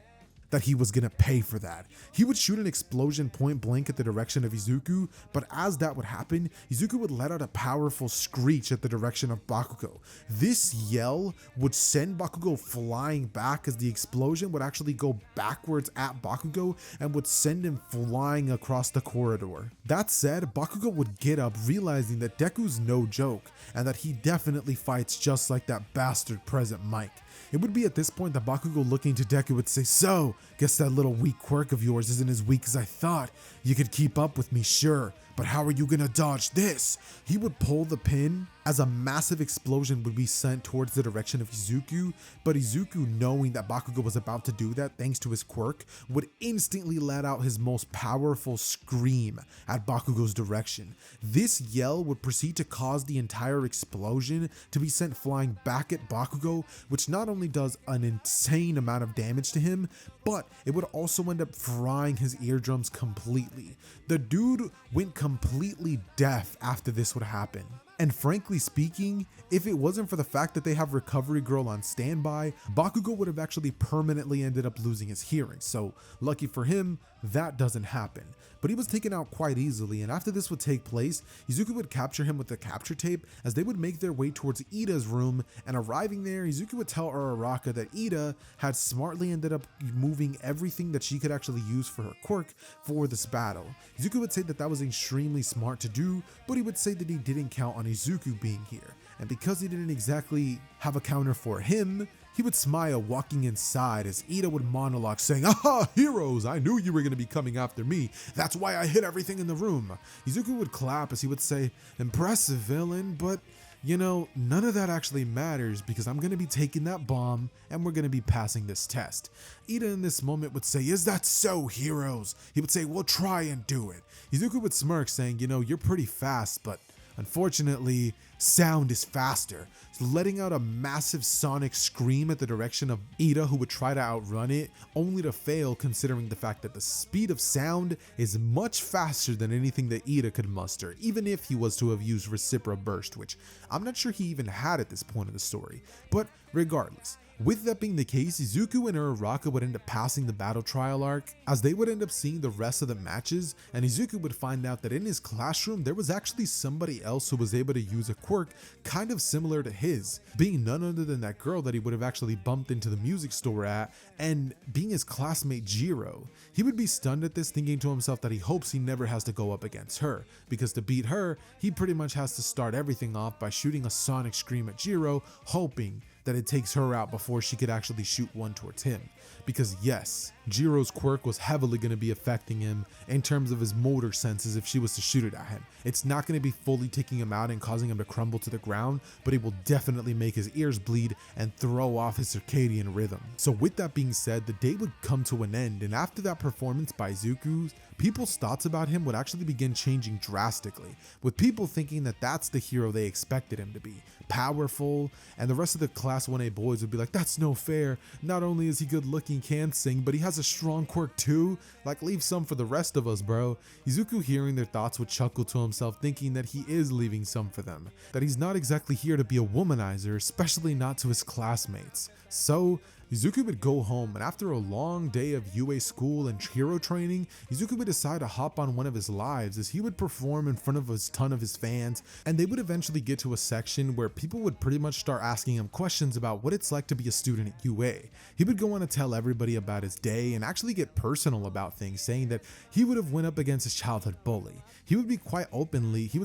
that he was gonna pay for that. He would shoot an explosion point blank at the direction of Izuku, but as that would happen, Izuku would let out a powerful screech at the direction of Bakugo. This yell would send Bakugo flying back, as the explosion would actually go backwards at Bakugo and would send him flying across the corridor. That said, Bakugo would get up, realizing that Deku's no joke and that he definitely fights just like that bastard present Mike. It would be at this point that Bakugo, looking to Deku, would say, "So, guess that little weak quirk of yours isn't as weak as I thought. You could keep up with me, sure, but how are you gonna dodge this?" He would pull the pin as a massive explosion would be sent towards the direction of Izuku, but Izuku, knowing that Bakugo was about to do that thanks to his quirk, would instantly let out his most powerful scream at Bakugo's direction. This yell would proceed to cause the entire explosion to be sent flying back at Bakugo, which not only does an insane amount of damage to him, but it would also end up frying his eardrums completely. The dude went completely deaf after this would happen. And frankly speaking, if it wasn't for the fact that they have Recovery Girl on standby, Bakugo would have actually permanently ended up losing his hearing. So lucky for him, that doesn't happen. But he was taken out quite easily, and after this would take place, Izuku would capture him with the capture tape as they would make their way towards Ida's room, and arriving there, Izuku would tell Uraraka that Ida had smartly ended up moving everything that she could actually use for her quirk for this battle. Izuku would say that that was extremely smart to do, but he would say that he didn't count on Izuku being here, and because he didn't exactly have a counter for him, he would smile walking inside as Ida would monologue saying, "Aha, heroes, I knew you were going to be coming after me. That's why I hid everything in the room." Izuku would clap as he would say, "Impressive, villain, but you know, none of that actually matters because I'm going to be taking that bomb and we're going to be passing this test." Ida in this moment would say, "Is that so, heroes?" He would say, "We'll try and do it." Izuku would smirk saying, "You know, you're pretty fast, but unfortunately, sound is faster," letting out a massive sonic scream at the direction of Ida, who would try to outrun it, only to fail considering the fact that the speed of sound is much faster than anything that Ida could muster, even if he was to have used Recipro Burst, which I'm not sure he even had at this point of the story. But regardless, with that being the case, Izuku and Uraraka would end up passing the battle trial arc, as they would end up seeing the rest of the matches, and Izuku would find out that in his classroom there was actually somebody else who was able to use a quirk kind of similar to his, being none other than that girl that he would have actually bumped into the music store at, and being his classmate Jiro. He would be stunned at this, thinking to himself that he hopes he never has to go up against her, because to beat her, he pretty much has to start everything off by shooting a sonic scream at Jiro, hoping that it takes her out before she could actually shoot one towards him. Because yes, Jiro's quirk was heavily going to be affecting him in terms of his motor senses if she was to shoot it at him. It's not going to be fully taking him out and causing him to crumble to the ground, but it will definitely make his ears bleed and throw off his circadian rhythm. So with that being said, the day would come to an end, and after that performance by Izuku, people's thoughts about him would actually begin changing drastically, with people thinking that that's the hero they expected him to be, powerful, and the rest of the Class 1A boys would be like, "That's no fair. Not only is he good looking, can sing, but he has a strong quirk too. Like, leave some for the rest of us, bro." Izuku, hearing their thoughts, would chuckle to himself, thinking that he is leaving some for them, that he's not exactly here to be a womanizer, especially not to his classmates. So Izuku would go home, and after a long day of UA school and hero training, Izuku would decide to hop on one of his lives as he would perform in front of a ton of his fans, and they would eventually get to a section where people would pretty much start asking him questions about what it's like to be a student at UA. He would go on to tell everybody about his day and actually get personal about things, saying that he would have went up against his childhood bully. He would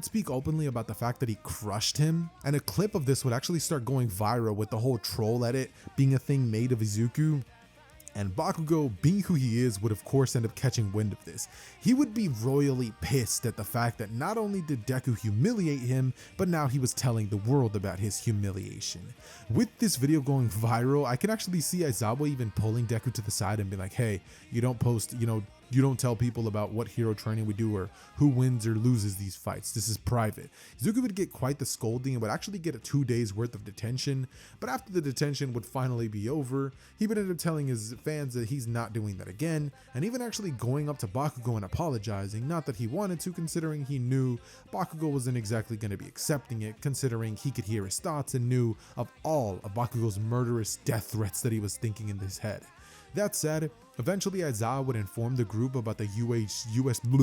speak openly about the fact that he crushed him, and a clip of this would actually start going viral with the whole troll edit being a thing made of Izuku. And Bakugo, being who he is, would of course end up catching wind of this. He would be royally pissed at the fact that not only did Deku humiliate him, but now he was telling the world about his humiliation. With this video going viral, I can actually see Aizawa even pulling Deku to the side and be like, hey, you don't post, you don't tell people about what hero training we do or who wins or loses these fights. This is private. Izuku would get quite the scolding and would actually get a 2 days worth of detention, but after the detention would finally be over, he would end up telling his fans that he's not doing that again, and even actually going up to Bakugo and apologizing, not that he wanted to, considering he knew Bakugo wasn't exactly going to be accepting it, considering he could hear his thoughts and knew of all of Bakugo's murderous death threats that he was thinking in his head. That said, eventually Aizawa would inform the group about the USJ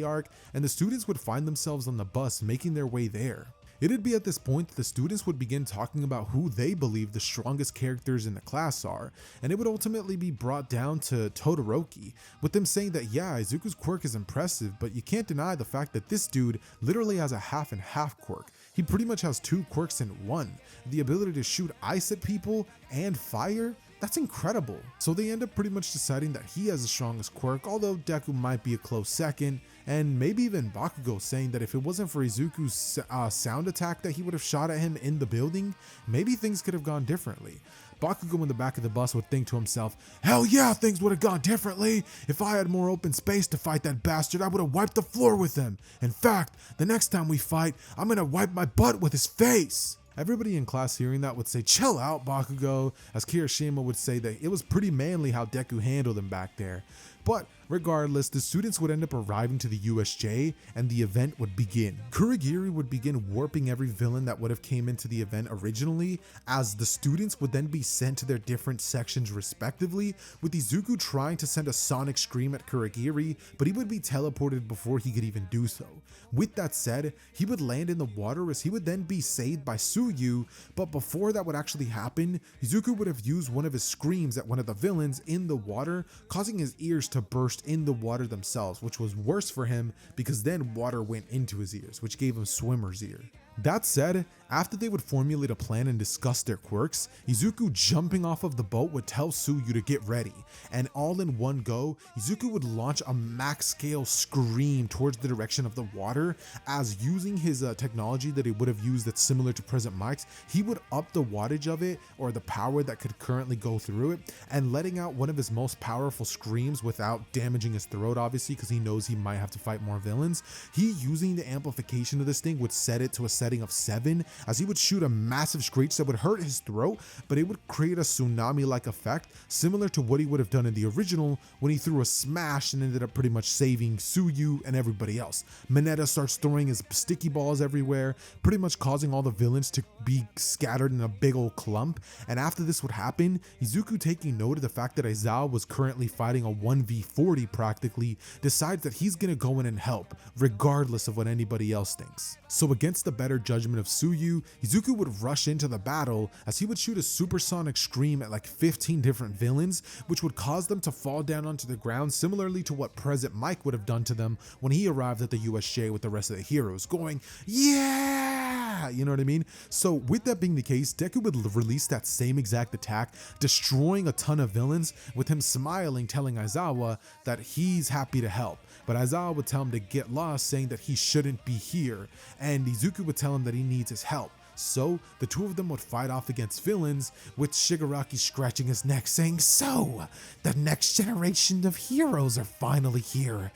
arc, and the students would find themselves on the bus making their way there. It'd be at this point that the students would begin talking about who they believe the strongest characters in the class are, and it would ultimately be brought down to Todoroki, with them saying that yeah, Izuku's quirk is impressive, but you can't deny the fact that this dude literally has a half and half quirk. He pretty much has 2 quirks in one. The ability to shoot ice at people and fire? That's incredible. So they end up pretty much deciding that he has the strongest quirk, although Deku might be a close second, and maybe even Bakugo saying that if it wasn't for Izuku's sound attack that he would have shot at him in the building, maybe things could have gone differently. Bakugo in the back of the bus would think to himself, hell yeah, things would have gone differently. If I had more open space to fight that bastard, I would have wiped the floor with him. In fact, the next time we fight, I'm gonna wipe my butt with his face. Everybody in class hearing that would say, chill out, Bakugo, as Kirishima would say that it was pretty manly how Deku handled him back there. But regardless, the students would end up arriving to the USJ and the event would begin. Kurogiri would begin warping every villain that would have came into the event originally, as the students would then be sent to their different sections respectively, with Izuku trying to send a sonic scream at Kurogiri, but he would be teleported before he could even do so. With that said, he would land in the water as he would then be saved by Tsuyu, but before that would actually happen, Izuku would have used one of his screams at one of the villains in the water, causing his ears to burst in the water themselves, which was worse for him because then water went into his ears, which gave him swimmer's ear. That said, after they would formulate a plan and discuss their quirks, Izuku jumping off of the boat would tell Tsuyu to get ready, and all in one go, Izuku would launch a max scale scream towards the direction of the water, as using his technology that he would have used that's similar to present mics, he would up the wattage of it, or the power that could currently go through it, and letting out one of his most powerful screams without damaging his throat, obviously, because he knows he might have to fight more villains. He, using the amplification of this thing, would set it to a setting of 7, as he would shoot a massive screech that would hurt his throat, but it would create a tsunami-like effect, similar to what he would have done in the original when he threw a smash and ended up pretty much saving Tsuyu and everybody else. Mineta starts throwing his sticky balls everywhere, pretty much causing all the villains to be scattered in a big old clump, and after this would happen, Izuku, taking note of the fact that Aizawa was currently fighting a 1v40 practically, decides that he's gonna go in and help, regardless of what anybody else thinks. So against the better judgment of Tsuyu, Izuku would rush into the battle as he would shoot a supersonic scream at like 15 different villains, which would cause them to fall down onto the ground, similarly to what Present Mike would have done to them when he arrived at the USJ with the rest of the heroes, going, yeah, you know what I mean? So with that being the case, Deku would release that same exact attack, destroying a ton of villains, with him smiling, telling Aizawa that he's happy to help. But Aizawa would tell him to get lost, saying that he shouldn't be here, and Izuku would tell him that he needs his help. So the two of them would fight off against villains, with Shigaraki scratching his neck saying, so the next generation of heroes are finally here.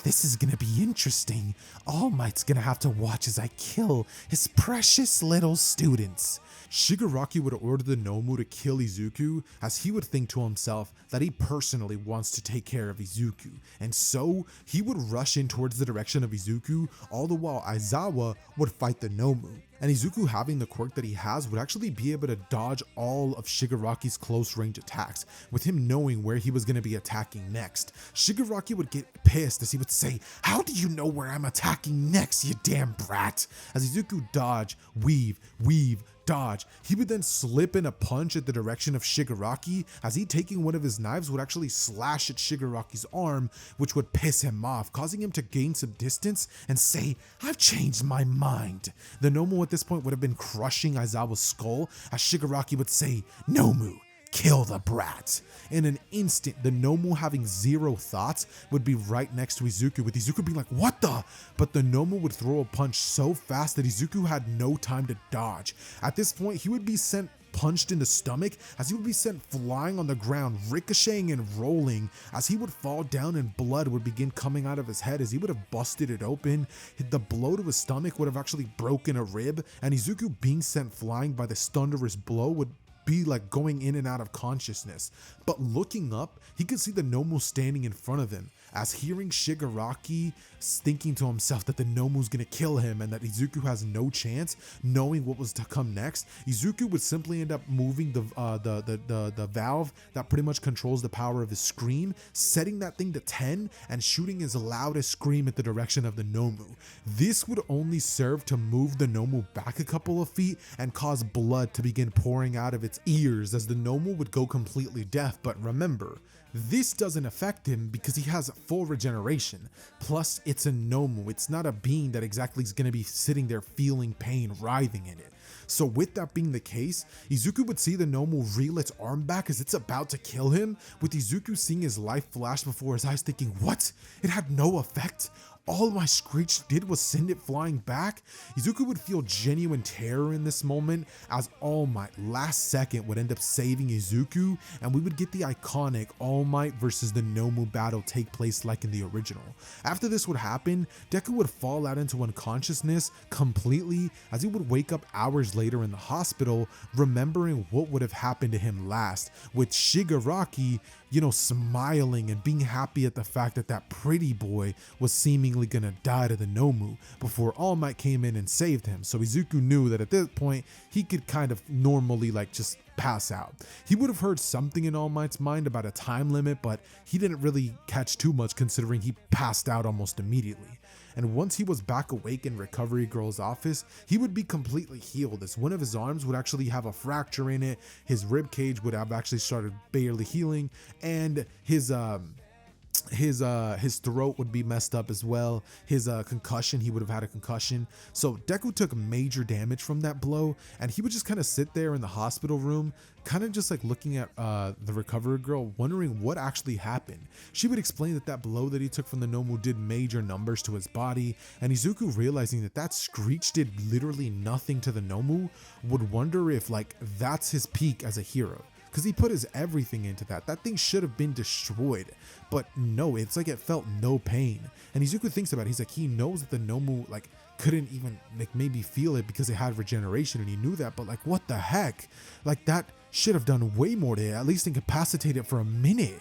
This is gonna be interesting. All Might's gonna have to watch as I kill his precious little students. Shigaraki would order the Nomu to kill Izuku, as he would think to himself that he personally wants to take care of Izuku, and so he would rush in towards the direction of Izuku, all the while Aizawa would fight the Nomu. And Izuku, having the quirk that he has, would actually be able to dodge all of Shigaraki's close range attacks, with him knowing where he was going to be attacking next. Shigaraki would get pissed as he would say, how do you know where I'm attacking next, you damn brat? As Izuku dodge, weave, dodge, he would then slip in a punch at the direction of Shigaraki, as he, taking one of his knives, would actually slash at Shigaraki's arm, which would piss him off, causing him to gain some distance and say, I've changed my mind. The Nomu at this point would have been crushing Aizawa's skull, as Shigaraki would say, Nomu, kill the brat. In an instant, the Nomu, having zero thoughts, would be right next to Izuku, with Izuku being like, what the? But the Nomu would throw a punch so fast that Izuku had no time to dodge. At this point, he would be punched in the stomach, as he would be sent flying on the ground, ricocheting and rolling, as he would fall down and blood would begin coming out of his head as he would have busted it open. The blow to his stomach would have actually broken a rib, and Izuku being sent flying by this thunderous blow would be like going in and out of consciousness. But looking up, he could see the Nomu standing in front of him, as hearing Shigaraki thinking to himself that the Nomu's gonna kill him and that Izuku has no chance, knowing what was to come next, Izuku would simply end up moving the valve that pretty much controls the power of his scream, setting that thing to 10 and shooting his loudest scream at the direction of the Nomu. This would only serve to move the Nomu back a couple of feet and cause blood to begin pouring out of its ears as the Nomu would go completely deaf. But remember, this doesn't affect him because he has full regeneration. Plus, it's a Nomu. It's not a being that exactly is going to be sitting there feeling pain, writhing in it. So with that being the case, Izuku would see the Nomu reel its arm back as it's about to kill him, with Izuku seeing his life flash before his eyes, thinking, what? It had no effect? All my screech did was send it flying back? Izuku would feel genuine terror in this moment, as All Might last second would end up saving Izuku, and we would get the iconic All Might versus the Nomu battle take place like in the original. After this would happen, Deku would fall out into unconsciousness completely, as he would wake up hours later in the hospital, remembering what would have happened to him last, with Shigaraki, smiling and being happy at the fact that that pretty boy was seemingly gonna die to the Nomu before All Might came in and saved him. So Izuku knew that at this point, he could kind of normally just pass out. He would have heard something in All Might's mind about a time limit, but he didn't really catch too much considering he passed out almost immediately. And once he was back awake in Recovery Girl's office, he would be completely healed, as one of his arms would actually have a fracture in it, his rib cage would have actually started barely healing, and his throat would be messed up as well. His concussion, he would have had a concussion. So Deku took major damage from that blow, and he would just kind of sit there in the hospital room, kind of just looking at the Recovery Girl, wondering what actually happened. She would explain that blow that he took from the Nomu did major numbers to his body, and Izuku, realizing that screech did literally nothing to the Nomu, would wonder if that's his peak as a hero, because he put his everything into that. That thing should have been destroyed, but no, it's it felt no pain. And Izuku thinks about it, he knows that the Nomu couldn't even maybe feel it because it had regeneration, and he knew that, but what the heck? That should have done way more to at least incapacitate it for a minute.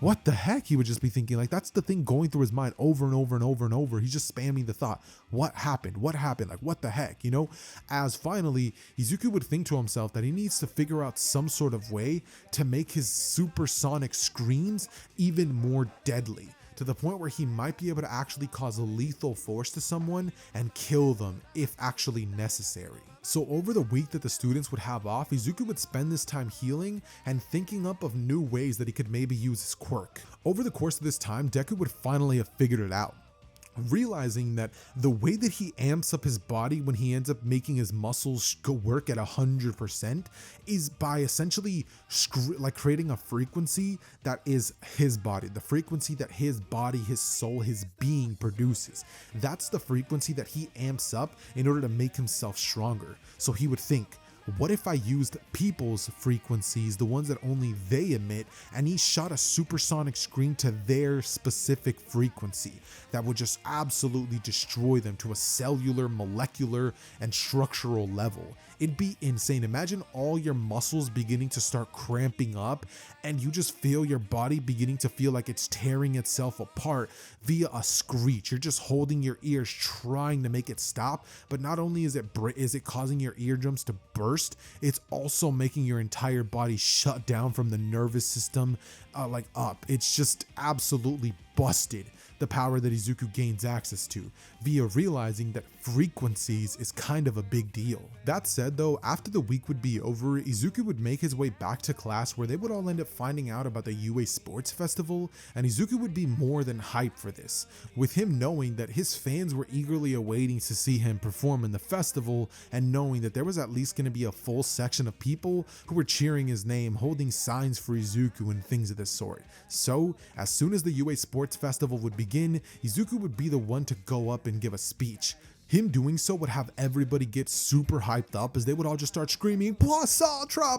What the heck? He would just be thinking, that's the thing going through his mind over and over and over and over. He's just spamming the thought, what happened? What happened? What the heck? As finally, Izuku would think to himself that he needs to figure out some sort of way to make his supersonic screams even more deadly, to the point where he might be able to actually cause a lethal force to someone and kill them if actually necessary. So over the week that the students would have off, Izuku would spend this time healing and thinking up of new ways that he could maybe use his quirk. Over the course of this time, Deku would finally have figured it out, realizing that the way that he amps up his body when he ends up making his muscles go work at 100% is by essentially creating a frequency that is his body, the frequency that his body, his soul, his being produces. That's the frequency that he amps up in order to make himself stronger. So he would think, what if I used people's frequencies, the ones that only they emit, and he shot a supersonic scream to their specific frequency that would just absolutely destroy them to a cellular, molecular, and structural level? It'd be insane. Imagine all your muscles beginning to start cramping up, and you just feel your body beginning to feel like it's tearing itself apart via a screech. You're just holding your ears, trying to make it stop, but not only is it causing your eardrums to burst, it's also making your entire body shut down from the nervous system up. It's just absolutely busted the power that Izuku gains access to, via realizing that frequencies is kind of a big deal. That said though, after the week would be over, Izuku would make his way back to class where they would all end up finding out about the UA Sports Festival, and Izuku would be more than hyped for this, with him knowing that his fans were eagerly awaiting to see him perform in the festival, and knowing that there was at least going to be a full section of people who were cheering his name, holding signs for Izuku and things of this sort. So, as soon as the UA Sports Festival would begin, Izuku would be the one to go up and give a speech. Him doing so would have everybody get super hyped up as they would all just start screaming, plus ultra,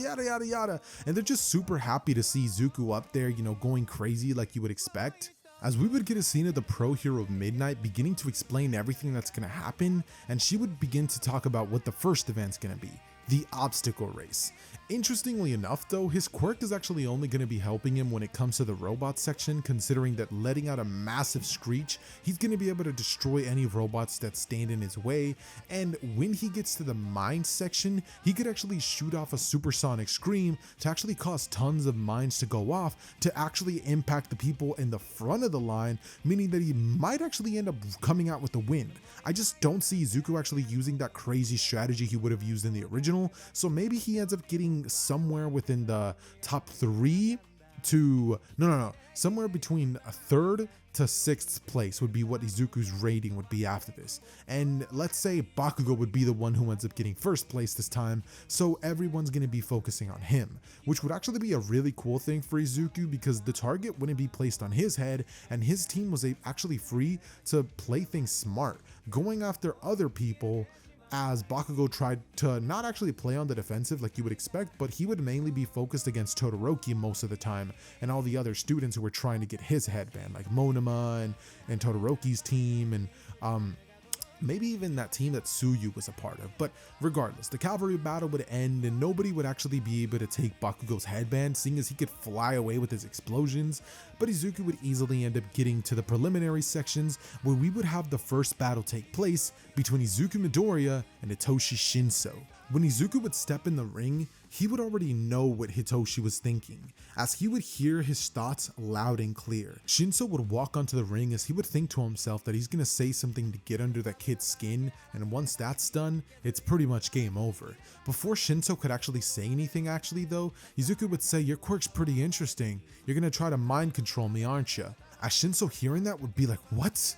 yada yada yada. And they're just super happy to see Izuku up there, going crazy like you would expect. As we would get a scene of the pro hero Midnight beginning to explain everything that's going to happen, and she would begin to talk about what the first event's going to be. The obstacle race. Interestingly enough though, his quirk is actually only going to be helping him when it comes to the robot section, considering that letting out a massive screech, he's going to be able to destroy any robots that stand in his way, and when he gets to the mine section, he could actually shoot off a supersonic scream to actually cause tons of mines to go off to actually impact the people in the front of the line, meaning that he might actually end up coming out with the win. I just don't see Izuku actually using that crazy strategy he would have used in the original, so maybe he ends up getting somewhere within the top 3 to somewhere between a 3rd to 6th place would be what Izuku's rating would be after this. And let's say Bakugo would be the one who ends up getting 1st place this time, so everyone's going to be focusing on him, which would actually be a really cool thing for Izuku because the target wouldn't be placed on his head and his team was actually free to play things smart, going after other people, as Bakugo tried to not actually play on the defensive like you would expect, but he would mainly be focused against Todoroki most of the time and all the other students who were trying to get his headband, like Monoma and Todoroki's team, and maybe even that team that Tsuyu was a part of. But regardless, the cavalry battle would end and nobody would actually be able to take Bakugo's headband, seeing as he could fly away with his explosions. But Izuku would easily end up getting to the preliminary sections where we would have the first battle take place between Izuku Midoriya and Hitoshi Shinso. When Izuku would step in the ring, he would already know what Hitoshi was thinking, as he would hear his thoughts loud and clear. Shinso would walk onto the ring as he would think to himself that he's gonna say something to get under that kid's skin, and once that's done, it's pretty much game over. Before Shinso could actually say anything though, Izuku would say, "Your quirk's pretty interesting. You're gonna try to mind control me, aren't you?" As Shinso hearing that would be like, "What?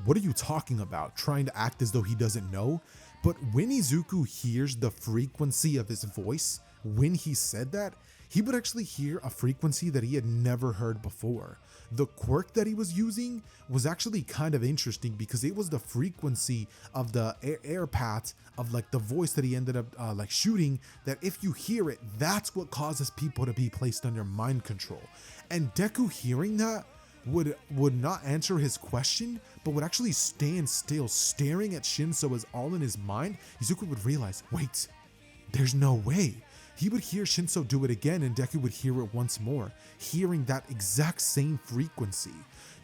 What are you talking about?" Trying to act as though he doesn't know. But when Izuku hears the frequency of his voice, when he said that, he would actually hear a frequency that he had never heard before. The quirk that he was using was actually kind of interesting because it was the frequency of the air path of like the voice that he ended up shooting, that if you hear it, that's what causes people to be placed under mind control. And Deku hearing that would not answer his question, but would actually stand still staring at Shinso, as all in his mind, Izuku would realize, wait, there's no way. He would hear Shinso do it again and Deku would hear it once more, hearing that exact same frequency.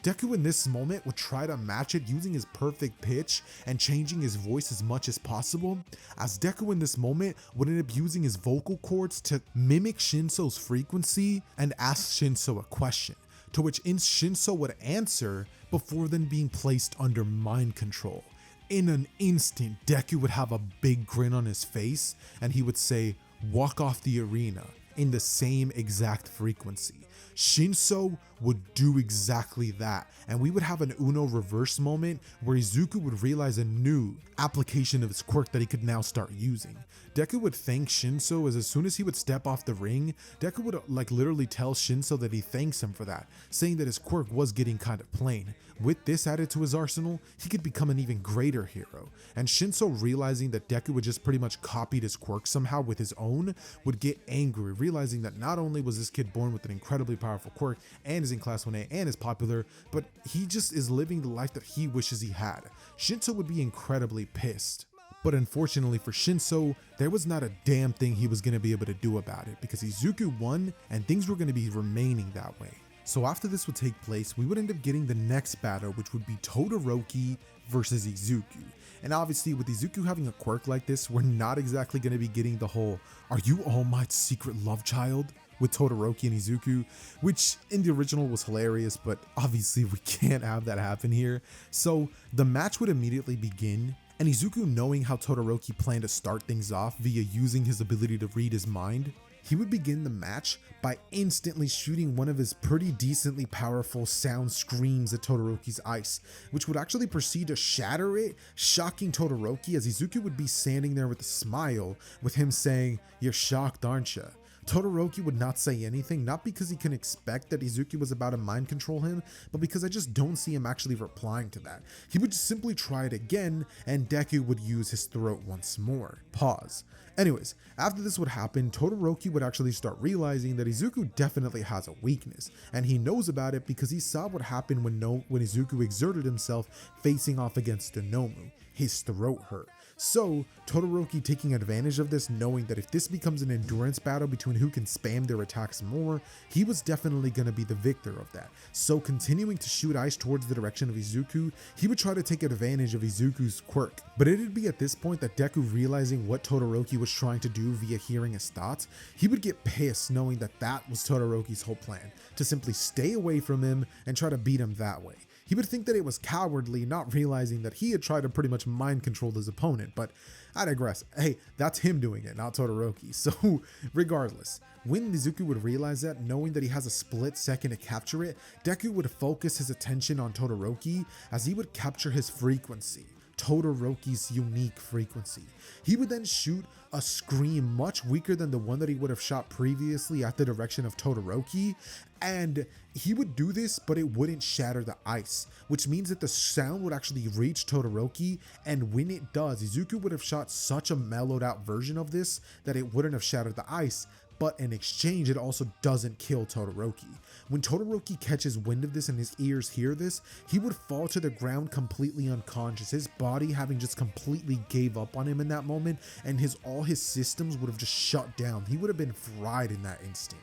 Deku in this moment would try to match it using his perfect pitch and changing his voice as much as possible, as Deku in this moment would end up using his vocal cords to mimic Shinso's frequency and ask Shinso a question, to which Shinso would answer before then being placed under mind control. In an instant, Deku would have a big grin on his face and he would say, "Walk off the arena," in the same exact frequency. Shinso would do exactly that, and we would have an Uno reverse moment where Izuku would realize a new application of his quirk that he could now start using. Deku would thank Shinso as soon as he would step off the ring, Deku would literally tell Shinso that he thanks him for that, saying that his quirk was getting kind of plain. With this added to his arsenal, he could become an even greater hero, and Shinso, realizing that Deku would just pretty much copied his quirk somehow with his own, would get angry, realizing that not only was this kid born with an incredibly powerful quirk and is in class 1A and is popular, but he just is living the life that he wishes he had. Shinso would be incredibly pissed. But unfortunately for Shinso, there was not a damn thing he was going to be able to do about it, because Izuku won and things were going to be remaining that way. So after this would take place, we would end up getting the next battle, which would be Todoroki versus Izuku. And obviously with Izuku having a quirk like this, we're not exactly going to be getting the whole, "Are you All Might's secret love child?" with Todoroki and Izuku, which in the original was hilarious, but obviously we can't have that happen here. So the match would immediately begin, and Izuku, knowing how Todoroki planned to start things off via using his ability to read his mind, he would begin the match by instantly shooting one of his pretty decently powerful sound screams at Todoroki's ice, which would actually proceed to shatter it, shocking Todoroki as Izuku would be standing there with a smile, with him saying, "You're shocked, aren't you?" Todoroki would not say anything, not because he can expect that Izuku was about to mind control him, but because I just don't see him actually replying to that. He would just simply try it again, and Deku would use his throat once more. Pause. Anyways, after this would happen, Todoroki would actually start realizing that Izuku definitely has a weakness, and he knows about it because he saw what happened when Izuku exerted himself facing off against Nomu. His throat hurt. So Todoroki, taking advantage of this, knowing that if this becomes an endurance battle between who can spam their attacks more, he was definitely going to be the victor of that. So continuing to shoot ice towards the direction of Izuku, he would try to take advantage of Izuku's quirk. But it'd be at this point that Deku, realizing what Todoroki was trying to do via hearing his thoughts, he would get pissed knowing that that was Todoroki's whole plan, to simply stay away from him and try to beat him that way. He would think that it was cowardly, not realizing that he had tried to pretty much mind control his opponent, but I digress. Hey, that's him doing it, not Todoroki. So regardless, when Izuku would realize that, knowing that he has a split second to capture it, Deku would focus his attention on Todoroki as he would capture his frequency. Todoroki's unique frequency. He would then shoot a scream much weaker than the one that he would have shot previously at the direction of Todoroki, and he would do this, but it wouldn't shatter the ice, which means that the sound would actually reach Todoroki, and when it does, Izuku would have shot such a mellowed out version of this that it wouldn't have shattered the ice, but in exchange, it also doesn't kill Todoroki. When Todoroki catches wind of this and his ears hear this, he would fall to the ground completely unconscious, his body having just completely gave up on him in that moment, and all his systems would have just shut down. He would have been fried in that instant.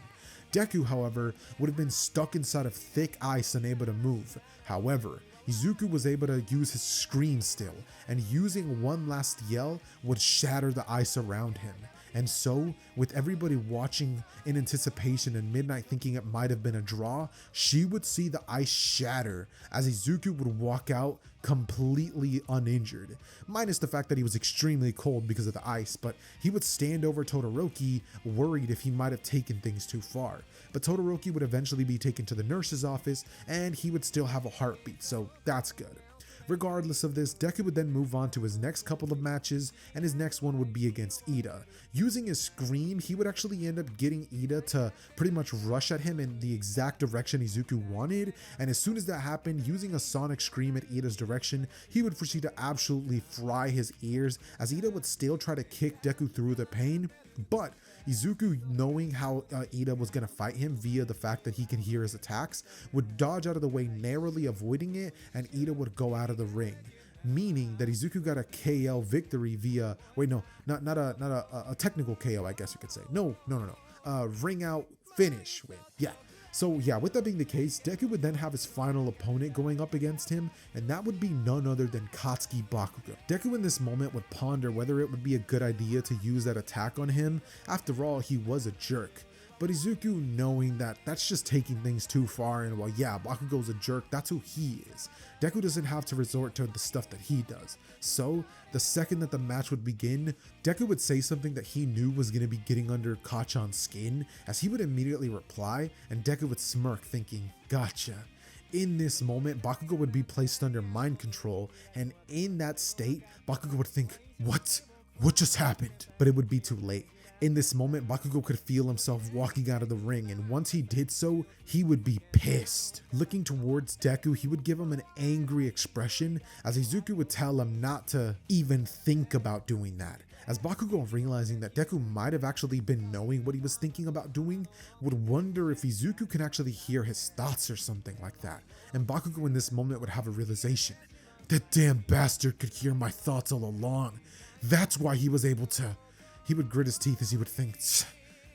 Deku, however, would have been stuck inside of thick ice, unable to move. However, Izuku was able to use his scream still, and using one last yell would shatter the ice around him. And so, with everybody watching in anticipation and Midnight thinking it might have been a draw, she would see the ice shatter as Izuku would walk out completely uninjured, minus the fact that he was extremely cold because of the ice, but he would stand over Todoroki, worried if he might have taken things too far. But Todoroki would eventually be taken to the nurse's office, and he would still have a heartbeat, so that's good. Regardless of this, Deku would then move on to his next couple of matches, and his next one would be against Ida. Using his scream, he would actually end up getting Ida to pretty much rush at him in the exact direction Izuku wanted, and as soon as that happened, using a sonic scream at Ida's direction, he would proceed to absolutely fry his ears, as Ida would still try to kick Deku through the pain, but Izuku, knowing how Ida was going to fight him via the fact that he can hear his attacks, would dodge out of the way, narrowly avoiding it, and Ida would go out of the ring. Meaning that Izuku got a KO victory via, wait, no, not a technical KO, I guess you could say. No. Ring out finish win. Yeah. So yeah, with that being the case, Deku would then have his final opponent going up against him, and that would be none other than Katsuki Bakugo. Deku in this moment would ponder whether it would be a good idea to use that attack on him. After all, he was a jerk. But Izuku, knowing that that's just taking things too far, and while yeah, Bakugo's a jerk, that's who he is. Deku doesn't have to resort to the stuff that he does. So, the second that the match would begin, Deku would say something that he knew was going to be getting under Kacchan's skin, as he would immediately reply, and Deku would smirk, thinking, gotcha. In this moment, Bakugo would be placed under mind control, and in that state, Bakugo would think, what? What just happened? But it would be too late. In this moment, Bakugo could feel himself walking out of the ring, and once he did so, he would be pissed. Looking towards Deku, he would give him an angry expression, as Izuku would tell him not to even think about doing that. As Bakugo, realizing that Deku might have actually been knowing what he was thinking about doing, would wonder if Izuku can actually hear his thoughts or something like that. And Bakugo in this moment would have a realization. That damn bastard could hear my thoughts all along. That's why he was able to... He would grit his teeth as he would think,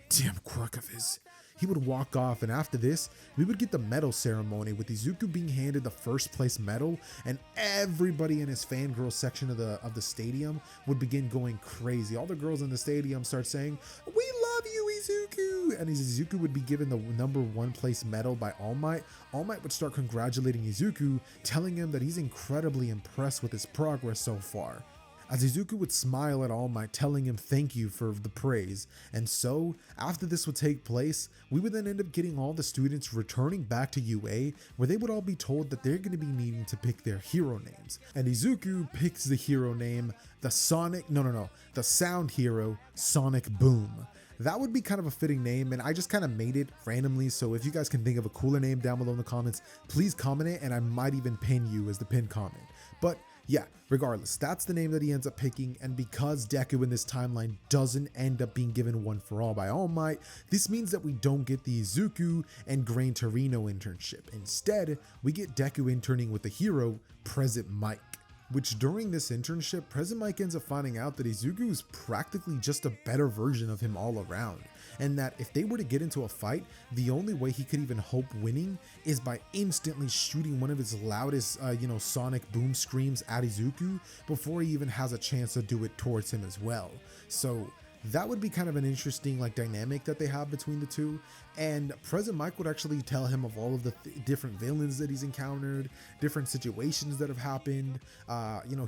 damn quirk of his. He would walk off, and after this, we would get the medal ceremony with Izuku being handed the first place medal, and everybody in his fangirl section of the stadium would begin going crazy. All the girls in the stadium start saying, "We love you, Izuku! And Izuku would be given the #1 place medal by All Might. All Might would start congratulating Izuku, telling him that he's incredibly impressed with his progress so far. As Izuku would smile at All Might, telling him thank you for the praise. And so, after this would take place, we would then end up getting all the students returning back to UA, where they would all be told that they're going to be needing to pick their hero names. And Izuku picks the hero name, the sound hero, Sonic Boom. That would be kind of a fitting name, and I just kind of made it randomly, so if you guys can think of a cooler name down below in the comments, please comment it, and I might even pin you as the pinned comment. But yeah, regardless, that's the name that he ends up picking, and because Deku in this timeline doesn't end up being given one for all by All Might, this means that we don't get the Izuku and Grain Torino internship. Instead, we get Deku interning with the hero, Present Mike. Which during this internship, Present Mike ends up finding out that Izuku is practically just a better version of him all around, and that if they were to get into a fight, the only way he could even hope winning is by instantly shooting one of his loudest, sonic boom screams at Izuku before he even has a chance to do it towards him as well. So that would be kind of an interesting dynamic that they have between the two. And Present Mike would actually tell him of all of the different villains that he's encountered, different situations that have happened.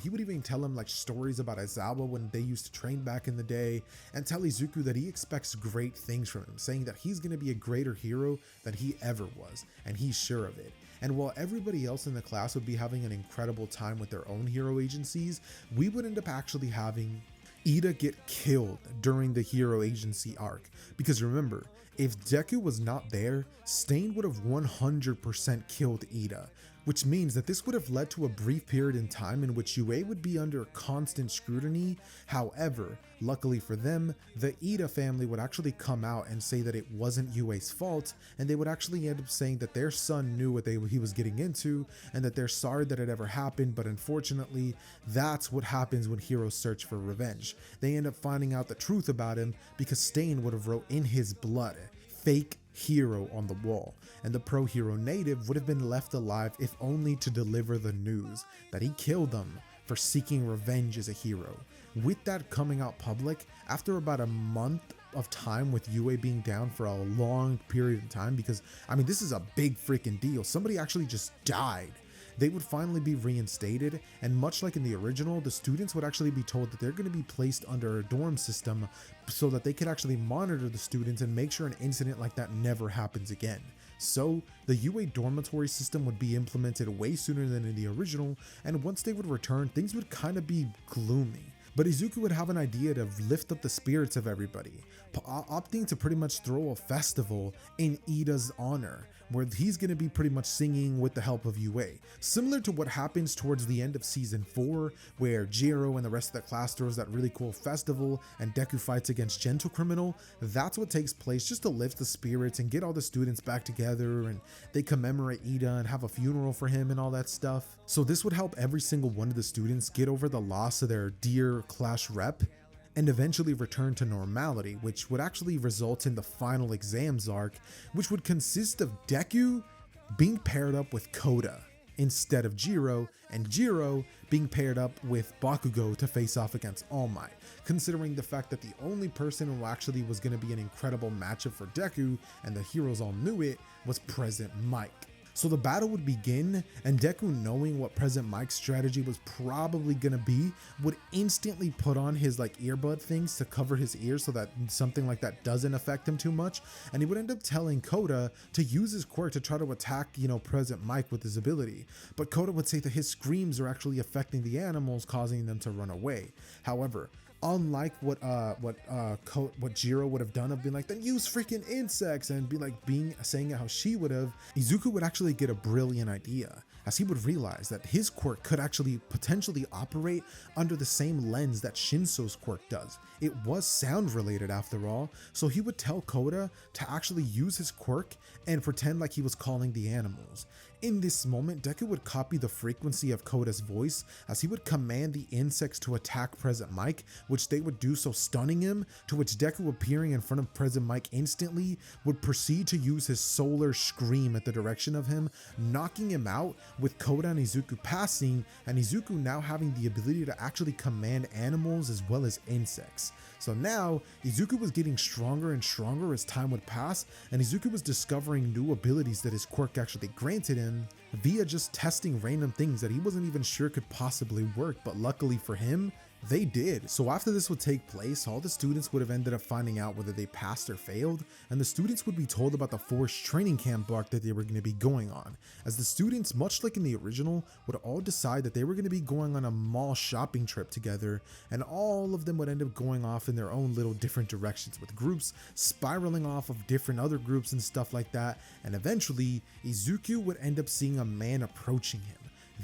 He would even tell him stories about Aizawa when they used to train back in the day, and tell Izuku that he expects great things from him, saying that he's going to be a greater hero than he ever was, and he's sure of it. And while everybody else in the class would be having an incredible time with their own hero agencies, we would end up actually having Ida get killed during the hero agency arc. Because remember, if Deku was not there, Stain would have 100% killed Ida, which means that this would have led to a brief period in time in which UA would be under constant scrutiny. However, luckily for them, the Ida family would actually come out and say that it wasn't UA's fault, and they would actually end up saying that their son knew what he was getting into, and that they're sorry that it ever happened, but unfortunately, that's what happens when heroes search for revenge. They end up finding out the truth about him because Stain would have wrote in his blood, "Fake hero" on the wall, and the pro-hero native would have been left alive if only to deliver the news that he killed them for seeking revenge as a hero. With that coming out public, after about a month of time with UA being down for a long period of time, because this is a big freaking deal. Somebody actually just died. They would finally be reinstated, and much like in the original, the students would actually be told that they're going to be placed under a dorm system so that they could actually monitor the students and make sure an incident like that never happens again. So the UA dormitory system would be implemented way sooner than in the original, and once they would return, things would kind of be gloomy. But Izuku would have an idea to lift up the spirits of everybody, opting to pretty much throw a festival in Ida's honor, where he's going to be pretty much singing with the help of UA. Similar to what happens towards the end of Season 4, where Jiro and the rest of the class throws that really cool festival and Deku fights against Gentle Criminal. That's what takes place just to lift the spirits and get all the students back together, and they commemorate Ida and have a funeral for him and all that stuff. So this would help every single one of the students get over the loss of their dear class rep and eventually return to normality, which would actually result in the final exams arc, which would consist of Deku being paired up with Koda instead of Jiro, and Jiro being paired up with Bakugo to face off against All Might, considering the fact that the only person who actually was going to be an incredible matchup for Deku, and the heroes all knew it, was Present Mike. So the battle would begin, and Deku, knowing what Present Mike's strategy was probably gonna be, would instantly put on his earbud things to cover his ears so that something like that doesn't affect him too much, and he would end up telling Koda to use his quirk to try to attack, Present Mike with his ability. But Koda would say that his screams are actually affecting the animals, causing them to run away. However, unlike what Jiro would have done of being like, then use freaking insects, and saying it how she would have, Izuku would actually get a brilliant idea, as he would realize that his quirk could actually potentially operate under the same lens that Shinso's quirk does. It was sound related after all, so he would tell Koda to actually use his quirk and pretend like he was calling the animals. In this moment, Deku would copy the frequency of Koda's voice as he would command the insects to attack Present Mike, which they would do so stunning him, to which Deku appearing in front of Present Mike instantly would proceed to use his solar scream at the direction of him, knocking him out, with Koda and Izuku passing, and Izuku now having the ability to actually command animals as well as insects. So now, Izuku was getting stronger and stronger as time would pass, and Izuku was discovering new abilities that his quirk actually granted him via just testing random things that he wasn't even sure could possibly work, but luckily for him, they did. So after this would take place, all the students would have ended up finding out whether they passed or failed, and the students would be told about the forced training camp arc that they were going to be going on, as the students, much like in the original, would all decide that they were going to be going on a mall shopping trip together, and all of them would end up going off in their own little different directions, with groups spiraling off of different other groups and stuff like that, and eventually Izuku would end up seeing a man approaching him.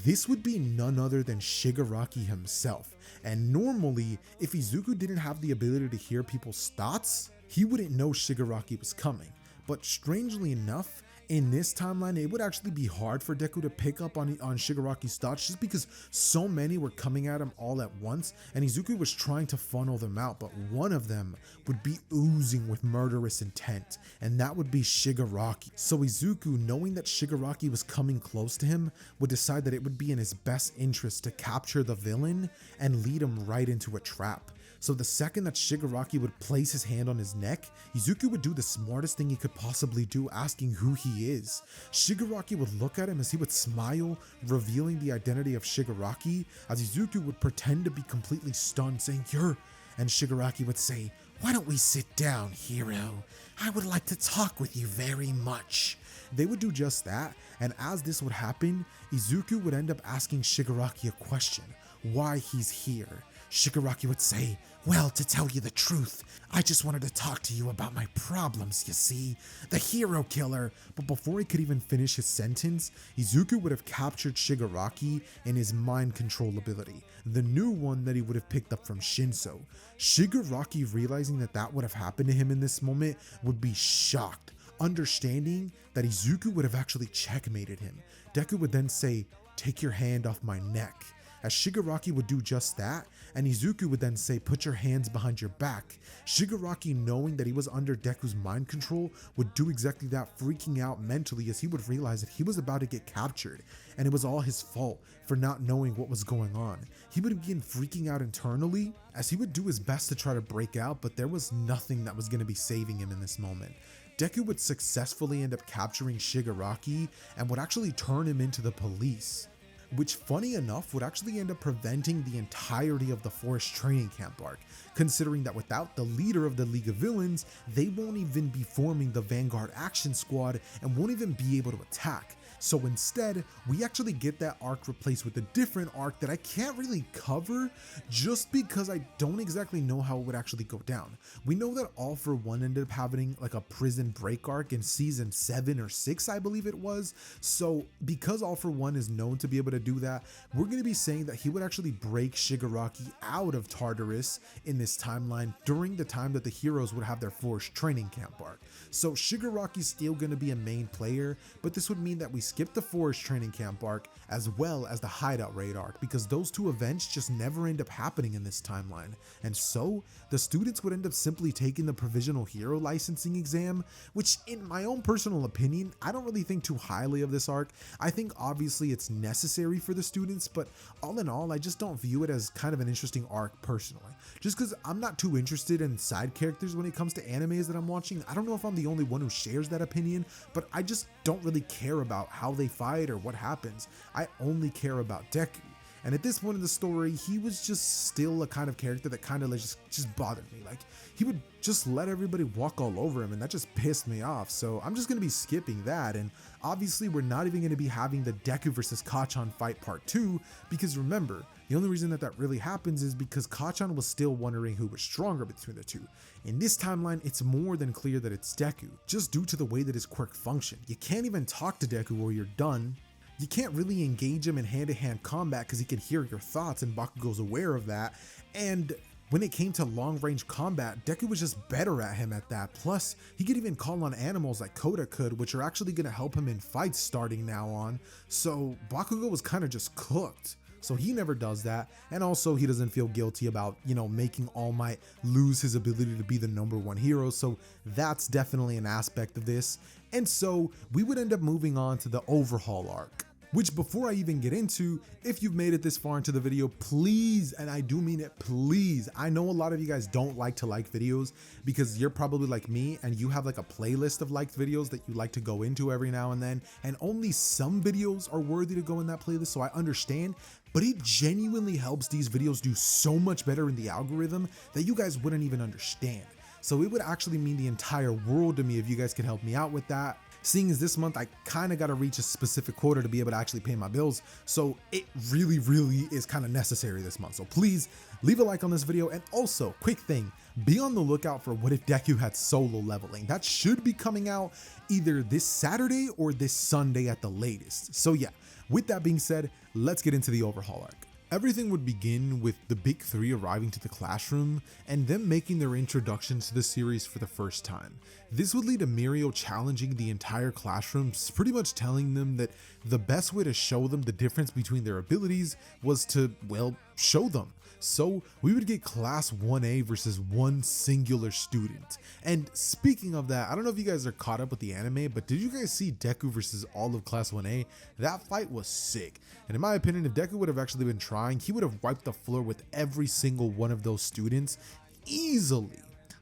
This would be none other than Shigaraki himself, and normally, if Izuku didn't have the ability to hear people's thoughts, he wouldn't know Shigaraki was coming. But strangely enough, in this timeline, it would actually be hard for Deku to pick up on Shigaraki's thoughts just because so many were coming at him all at once, and Izuku was trying to funnel them out, but one of them would be oozing with murderous intent, and that would be Shigaraki. So Izuku, knowing that Shigaraki was coming close to him, would decide that it would be in his best interest to capture the villain and lead him right into a trap. So the second that Shigaraki would place his hand on his neck, Izuku would do the smartest thing he could possibly do, asking who he is. Shigaraki would look at him as he would smile, revealing the identity of Shigaraki, as Izuku would pretend to be completely stunned, saying, "You're..." And Shigaraki would say, "Why don't we sit down, hero? I would like to talk with you very much." They would do just that, and as this would happen, Izuku would end up asking Shigaraki a question, why he's here. Shigaraki would say, "Well, to tell you the truth, I just wanted to talk to you about my problems, you see, the hero killer." But before he could even finish his sentence, Izuku would have captured Shigaraki in his mind control ability, the new one that he would have picked up from Shinso. Shigaraki, realizing that that would have happened to him in this moment, would be shocked, understanding that Izuku would have actually checkmated him. Deku would then say, "Take your hand off my neck," as Shigaraki would do just that, and Izuku would then say, "Put your hands behind your back." Shigaraki, knowing that he was under Deku's mind control, would do exactly that, freaking out mentally as he would realize that he was about to get captured, and it was all his fault for not knowing what was going on. He would begin freaking out internally as he would do his best to try to break out, but there was nothing that was going to be saving him in this moment. Deku would successfully end up capturing Shigaraki and would actually turn him into the police, which, funny enough, would actually end up preventing the entirety of the forced training camp arc, considering that without the leader of the League of Villains, they won't even be forming the Vanguard Action Squad and won't even be able to attack. So instead, we actually get that arc replaced with a different arc that I can't really cover just because I don't exactly know how it would actually go down. We know that All For One ended up having like a prison break arc in season 7 or 6, I believe it was. So because All For One is known to be able to do that, we're going to be saying that he would actually break Shigaraki out of Tartarus in this timeline during the time that the heroes would have their forced training camp arc. So Shigaraki's still going to be a main player, but this would mean that we skip the forest training camp arc as well as the hideout raid arc, because those two events just never end up happening in this timeline. And so the students would end up simply taking the provisional hero licensing exam, which in my own personal opinion, I don't really think too highly of this arc. I think obviously it's necessary for the students, but all in all, I just don't view it as kind of an interesting arc personally. Just because I'm not too interested in side characters when it comes to animes that I'm watching. I don't know if I'm the only one who shares that opinion, but I just don't really care about how they fight or what happens. I only care about Deku. And at this point in the story, he was just still a kind of character that kind of like just bothered me. Like, he would just let everybody walk all over him, and that just pissed me off. So I'm just going to be skipping that. And obviously, we're not even going to be having the Deku versus Kacchan fight part 2, because remember, the only reason that really happens is because Kacchan was still wondering who was stronger between the two. In this timeline, it's more than clear that it's Deku, just due to the way that his quirk functioned. You can't even talk to Deku or you're done. You can't really engage him in hand-to-hand combat because he can hear your thoughts, and Bakugo's aware of that. And when it came to long range combat, Deku was just better at him at that. Plus, he could even call on animals like Koda could, which are actually going to help him in fights starting now on. So Bakugo was kind of just cooked. So he never does that. And also he doesn't feel guilty about, making All Might lose his ability to be the #1 hero. So that's definitely an aspect of this. And so we would end up moving on to the overhaul arc. Which, before I even get into, if you've made it this far into the video, please, and I do mean it, please, I know a lot of you guys don't like to like videos because you're probably like me and you have like a playlist of liked videos that you like to go into every now and then, and only some videos are worthy to go in that playlist, so I understand, but it genuinely helps these videos do so much better in the algorithm that you guys wouldn't even understand. So it would actually mean the entire world to me if you guys could help me out with that. Seeing as this month I kind of got to reach a specific quota to be able to actually pay my bills, so it really is kind of necessary this month. So please leave a like on this video, and also quick thing, be on the lookout for What If Deku Had Solo Leveling. That should be coming out either this Saturday or this Sunday at the latest. So yeah, with that being said, let's get into the overhaul arc. Everything would begin with the big three arriving to the classroom and them making their introduction to the series for the first time. This would lead to Mirio challenging the entire classroom, pretty much telling them that the best way to show them the difference between their abilities was to, well, show them. So we would get class 1A versus one singular student. And speaking of that, I don't know if you guys are caught up with the anime, but did you guys see Deku versus all of class 1A? That fight was sick. And in my opinion, if Deku would have actually been trying, he would have wiped the floor with every single one of those students easily.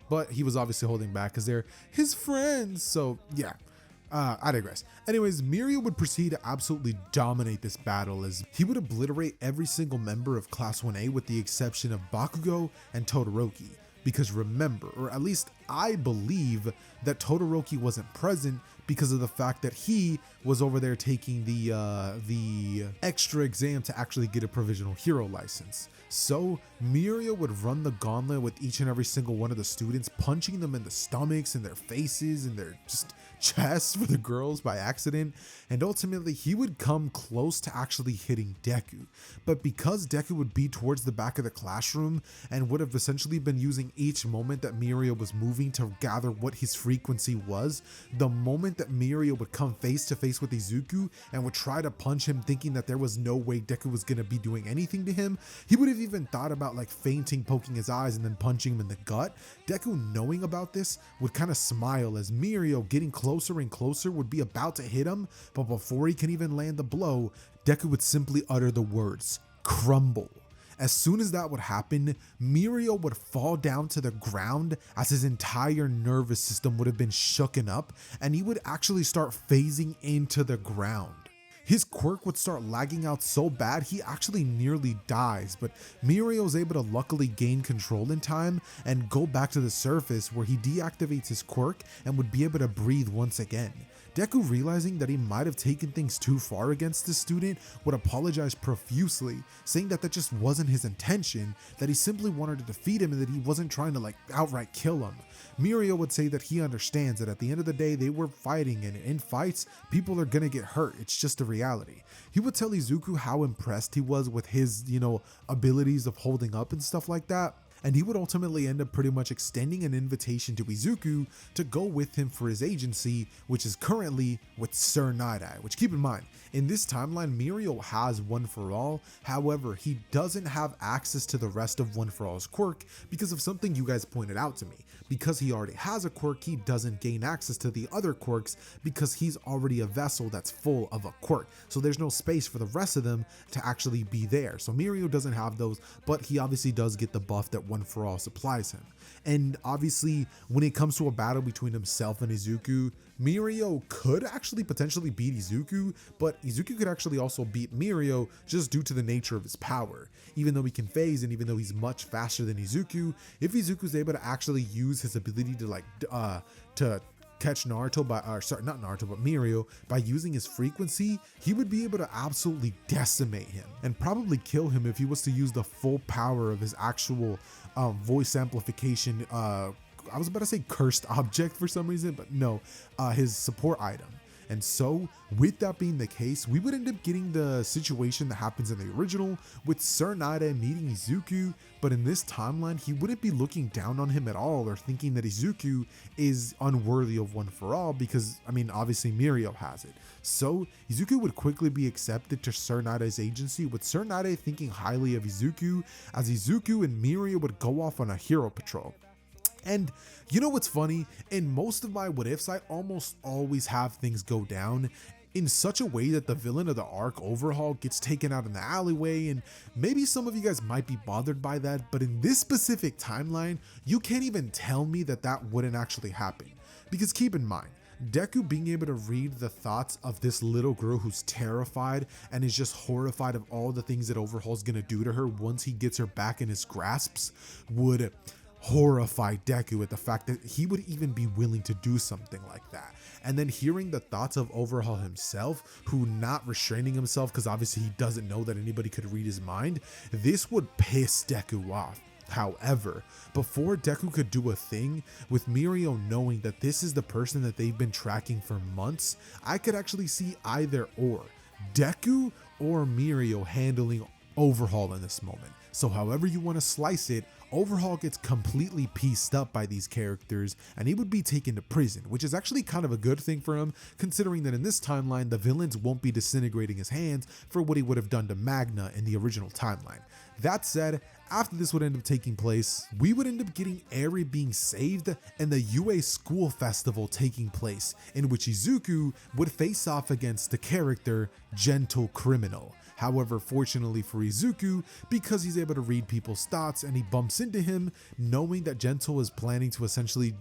But he was obviously holding back because they're his friends. So yeah. I digress. Anyways, Mirio would proceed to absolutely dominate this battle as he would obliterate every single member of Class 1A with the exception of Bakugo and Todoroki. Because remember, or at least I believe, that Todoroki wasn't present because of the fact that he was over there taking the extra exam to actually get a provisional hero license. So Mirio would run the gauntlet with each and every single one of the students, punching them in the stomachs and their faces and their just chests for the girls by accident, and ultimately he would come close to actually hitting Deku. But because Deku would be towards the back of the classroom and would have essentially been using each moment that Mirio was moving to gather what his frequency was, the moment that Mirio would come face to face with Izuku and would try to punch him thinking that there was no way Deku was going to be doing anything to him, he would have even thought about like feinting, poking his eyes and then punching him in the gut. Deku, knowing about this, would kind of smile as Mirio, getting closer and closer, would be about to hit him, but before he can even land the blow, Deku would simply utter the words, "Crumble." As soon as that would happen, Mirio would fall down to the ground as his entire nervous system would have been shooken up, and he would actually start phasing into the ground. His quirk would start lagging out so bad he actually nearly dies, but Mirio is able to luckily gain control in time and go back to the surface where he deactivates his quirk and would be able to breathe once again. Deku, realizing that he might have taken things too far against the student, would apologize profusely, saying that that just wasn't his intention, that he simply wanted to defeat him and that he wasn't trying to like outright kill him. Mirio would say that he understands that at the end of the day they were fighting, and in fights people are gonna get hurt, it's just a reality. He would tell Izuku how impressed he was with his, abilities of holding up and stuff like that. And he would ultimately end up pretty much extending an invitation to Izuku to go with him for his agency, which is currently with Sir Night-Eye, which, keep in mind, in this timeline, Mirio has One For All. However, he doesn't have access to the rest of One For All's quirk because of something you guys pointed out to me. Because he already has a quirk, he doesn't gain access to the other quirks because he's already a vessel that's full of a quirk. So there's no space for the rest of them to actually be there. So Mirio doesn't have those, but he obviously does get the buff that One For All supplies him. And obviously, when it comes to a battle between himself and Izuku, Mirio could actually potentially beat Izuku, but Izuku could actually also beat Mirio just due to the nature of his power. Even though he can phase and even though he's much faster than Izuku, if Izuku's able to actually use his ability to catch Naruto not Naruto, but Mirio by using his frequency, he would be able to absolutely decimate him and probably kill him if he was to use the full power of his actual voice amplification, I was about to say cursed object for some reason, but no, his support item. And so, with that being the case, we would end up getting the situation that happens in the original with Sir Nida meeting Izuku, but in this timeline, he wouldn't be looking down on him at all or thinking that Izuku is unworthy of One For All because, I mean, obviously Mirio has it. So, Izuku would quickly be accepted to Sir Nida's agency, with Sir Nida thinking highly of Izuku, as Izuku and Mirio would go off on a hero patrol. And you know what's funny? In most of my what ifs, I almost always have things go down in such a way that the villain of the arc, Overhaul, gets taken out in the alleyway, and maybe some of you guys might be bothered by that, but in this specific timeline, you can't even tell me that that wouldn't actually happen. Because keep in mind, Deku being able to read the thoughts of this little girl who's terrified and is just horrified of all the things that Overhaul's gonna do to her once he gets her back in his grasps would horrify Deku at the fact that he would even be willing to do something like that. And then hearing the thoughts of Overhaul himself, who not restraining himself because obviously he doesn't know that anybody could read his mind, this would piss Deku off. However, before Deku could do a thing, with Mirio knowing that this is the person that they've been tracking for months, I could actually see either or, Deku or Mirio handling Overhaul in this moment. So however you want to slice it, Overhaul gets completely pieced up by these characters and he would be taken to prison, which is actually kind of a good thing for him, considering that in this timeline, the villains won't be disintegrating his hands for what he would have done to Magna in the original timeline. That said, after this would end up taking place, we would end up getting Eri being saved and the UA School Festival taking place, in which Izuku would face off against the character Gentle Criminal. However, fortunately for Izuku, because he's able to read people's thoughts and he bumps into him, knowing that Gentle is planning to essentially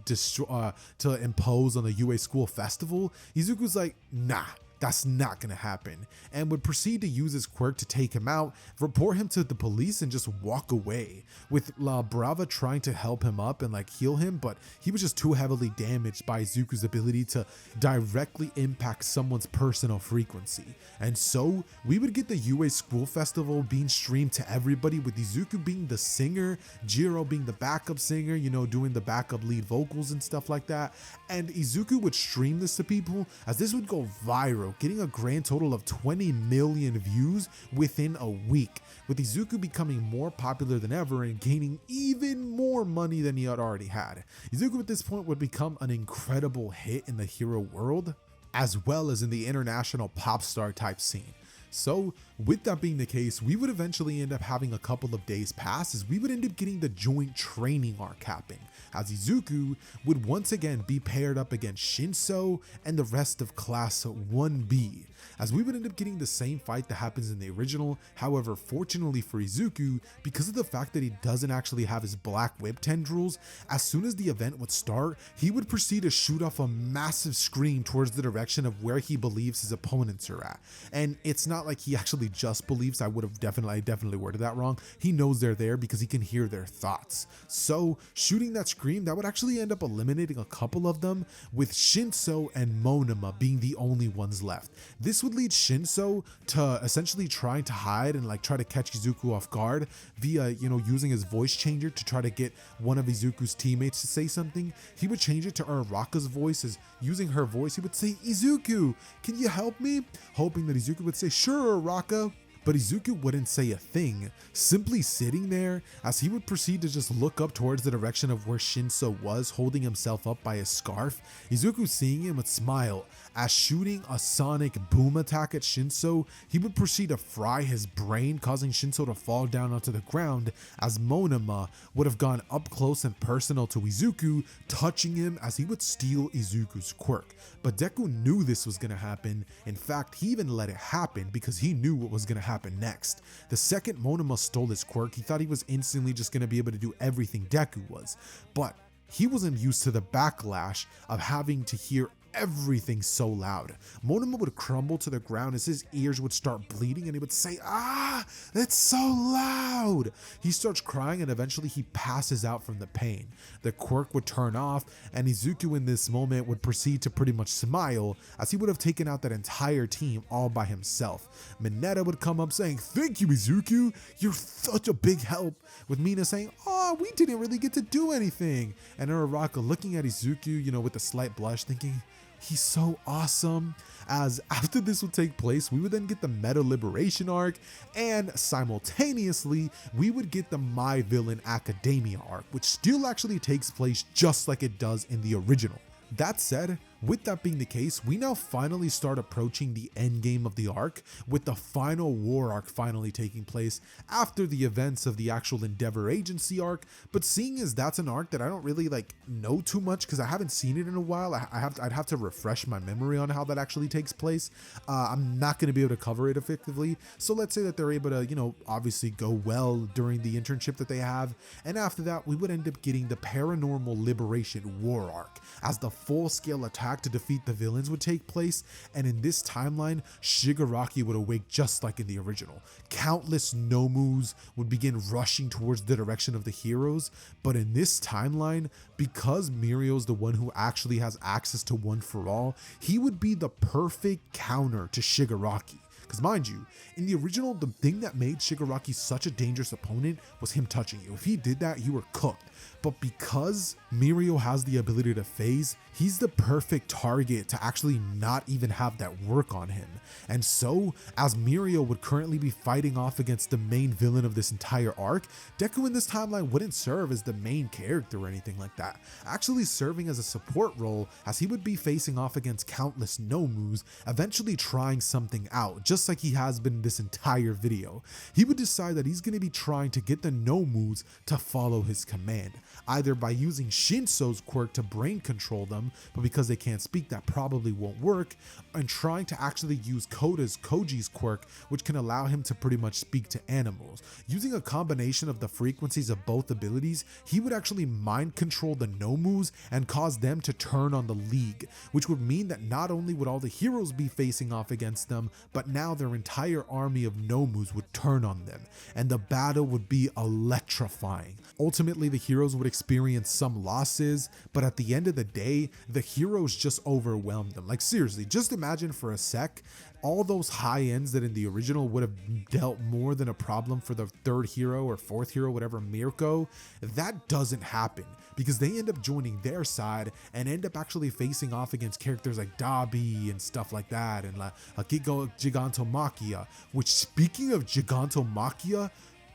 impose on the UA School Festival, Izuku's like, nah, that's not gonna happen, and would proceed to use his quirk to take him out, report him to the police, and just walk away, with La Brava trying to help him up and like heal him, but he was just too heavily damaged by Izuku's ability to directly impact someone's personal frequency. And so we would get the UA School Festival being streamed to everybody, with Izuku being the singer, Jiro being the backup singer, you know, doing the backup lead vocals and stuff like that, and Izuku would stream this to people, as this would go viral, getting a grand total of 20 million views within a week, with Izuku becoming more popular than ever and gaining even more money than he had already had. Izuku at this point would become an incredible hit in the hero world, as well as in the international pop star type scene. So with that being the case, we would eventually end up having a couple of days pass, as we would end up getting the joint training arc happening, as Izuku would once again be paired up against Shinso and the rest of class 1B, as we would end up getting the same fight that happens in the original. However, fortunately for Izuku, because of the fact that he doesn't actually have his black whip tendrils, as soon as the event would start, he would proceed to shoot off a massive scream towards the direction of where he believes his opponents are at. And it's not like he actually just believes, I definitely worded that wrong. He knows they're there because he can hear their thoughts. So shooting that scream, that would actually end up eliminating a couple of them, with Shinso and Monoma being the only ones left. This would lead Shinso to essentially trying to hide and like try to catch Izuku off guard via, you know, using his voice changer to try to get one of Izuku's teammates to say something. He would change it to Uraraka's voice, as using her voice, he would say, "Izuku, can you help me?" Hoping that Izuku would say, "Sure, Uraraka." But Izuku wouldn't say a thing, simply sitting there, as he would proceed to just look up towards the direction of where Shinso was, holding himself up by his scarf. Izuku, seeing him, would smile, as shooting a sonic boom attack at Shinso, he would proceed to fry his brain, causing Shinso to fall down onto the ground, as Monoma would have gone up close and personal to Izuku, touching him as he would steal Izuku's quirk. But Deku knew this was going to happen. In fact, he even let it happen because he knew what was going to happen next. The second Monoma stole his quirk, he thought he was instantly just going to be able to do everything Deku was, but he wasn't used to the backlash of having to hear everything so loud. Monoma would crumble to the ground as his ears would start bleeding, and he would say, "Ah, that's so loud." He starts crying and eventually he passes out from the pain. The quirk would turn off, and Izuku in this moment would proceed to pretty much smile, as he would have taken out that entire team all by himself. Mineta would come up saying, "Thank you, Izuku, you're such a big help," with Mina saying, "Oh, we didn't really get to do anything," and Uraraka looking at Izuku, you know, with a slight blush, thinking, He's so awesome, as after this would take place, we would then get the Meta Liberation arc, and simultaneously, we would get the My Villain Academia arc, which still actually takes place just like it does in the original. That said, with that being the case, we now finally start approaching the end game of the arc, with the final war arc finally taking place after the events of the actual Endeavor Agency arc. But seeing as that's an arc that I don't really know too much because I haven't seen it in a while, I'd have to refresh my memory on how that actually takes place. I'm not going to be able to cover it effectively. So let's say that they're able to, obviously go well during the internship that they have. And after that, we would end up getting the Paranormal Liberation war arc, as the full-scale attack to defeat the villains would take place, and in this timeline, Shigaraki would awake just like in the original. Countless Nomus would begin rushing towards the direction of the heroes, but in this timeline, because Mirio's the one who actually has access to One For All, he would be the perfect counter to Shigaraki. Because mind you, in the original, the thing that made Shigaraki such a dangerous opponent was him touching you. If he did that, you were cooked. But because Mirio has the ability to phase, he's the perfect target to actually not even have that work on him. And so, as Mirio would currently be fighting off against the main villain of this entire arc, Deku in this timeline wouldn't serve as the main character or anything like that, actually serving as a support role, as he would be facing off against countless Nomus, eventually trying something out, just like he has been in this entire video. He would decide that he's going to be trying to get the Nomus to follow his command, either by using Shinso's quirk to brain control them, but because they can't speak, that probably won't work, and trying to actually use Koji's quirk, which can allow him to pretty much speak to animals. Using a combination of the frequencies of both abilities, he would actually mind control the Nomus and cause them to turn on the League, which would mean that not only would all the heroes be facing off against them, but now their entire army of Nomus would turn on them, and the battle would be electrifying. Ultimately, the heroes would experience some losses, but at the end of the day, the heroes just overwhelmed them. Like seriously, just imagine for a sec, all those high ends that in the original would have dealt more than a problem for the third hero or fourth hero, whatever, Mirko, that doesn't happen because they end up joining their side and end up actually facing off against characters like Dabi and stuff like that, and Gigantomachia, which, speaking of Gigantomachia,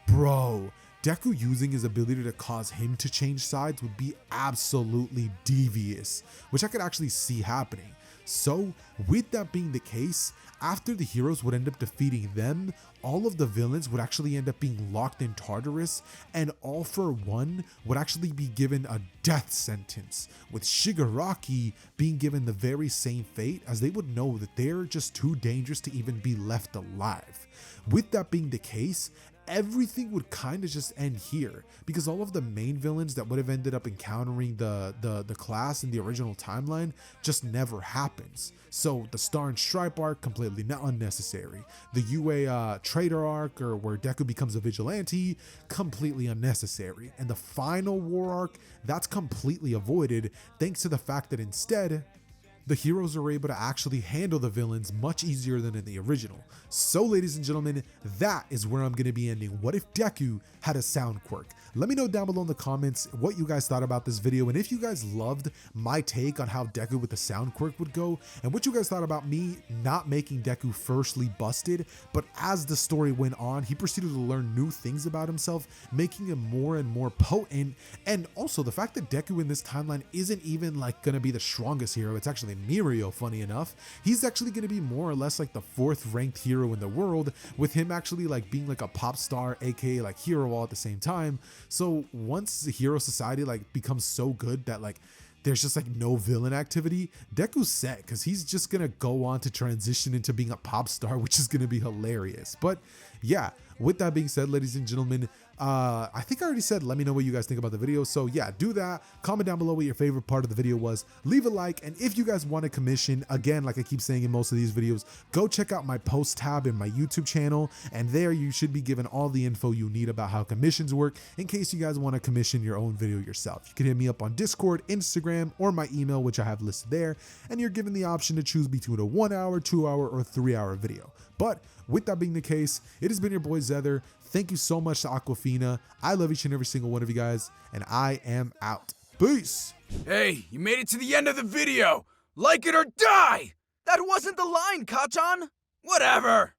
bro, Deku using his ability to cause him to change sides would be absolutely devious, which I could actually see happening. So, with that being the case, after the heroes would end up defeating them, all of the villains would actually end up being locked in Tartarus, and All For One would actually be given a death sentence, with Shigaraki being given the very same fate, as they would know that they're just too dangerous to even be left alive. With that being the case, everything would kind of just end here, because all of the main villains that would have ended up encountering the class in the original timeline just never happens. So the Star and Stripe arc, completely unnecessary. The UA Trader arc, or where Deku becomes a vigilante, completely unnecessary. And the final war arc, that's completely avoided thanks to the fact that instead, the heroes are able to actually handle the villains much easier than in the original. So ladies and gentlemen, that is where I'm going to be ending What If Deku Had a Sound Quirk. Let me know down below in the comments what you guys thought about this video, and if you guys loved my take on how Deku with the sound quirk would go, and what you guys thought about me not making Deku firstly busted, but as the story went on, he proceeded to learn new things about himself, making him more and more potent. And also the fact that Deku in this timeline isn't even gonna be the strongest hero, it's actually Mirio, funny enough. He's actually gonna be more or less like the 4th ranked hero in the world, with him actually being like a pop star, aka hero all at the same time. So once the hero society becomes so good that there's just no villain activity, Deku's set, because he's just gonna go on to transition into being a pop star, which is gonna be hilarious. But yeah, with that being said, ladies and gentlemen, I think I already said let me know what you guys think about the video. So yeah, do that. Comment down below what your favorite part of the video was. Leave a like, and if you guys want a commission, again, like I keep saying in most of these videos, go check out my post tab in my YouTube channel, and there you should be given all the info you need about how commissions work in case you guys want to commission your own video yourself. You can hit me up on Discord, Instagram, or my email, which I have listed there, and you're given the option to choose between a 1 hour, 2 hour, or 3 hour video. But with that being the case, it has been your boy Xehther. Thank you so much to Aquafina. I love each and every single one of you guys, and I am out. Peace. Hey, you made it to the end of the video. Like it or die! That wasn't the line, Kachan! Whatever!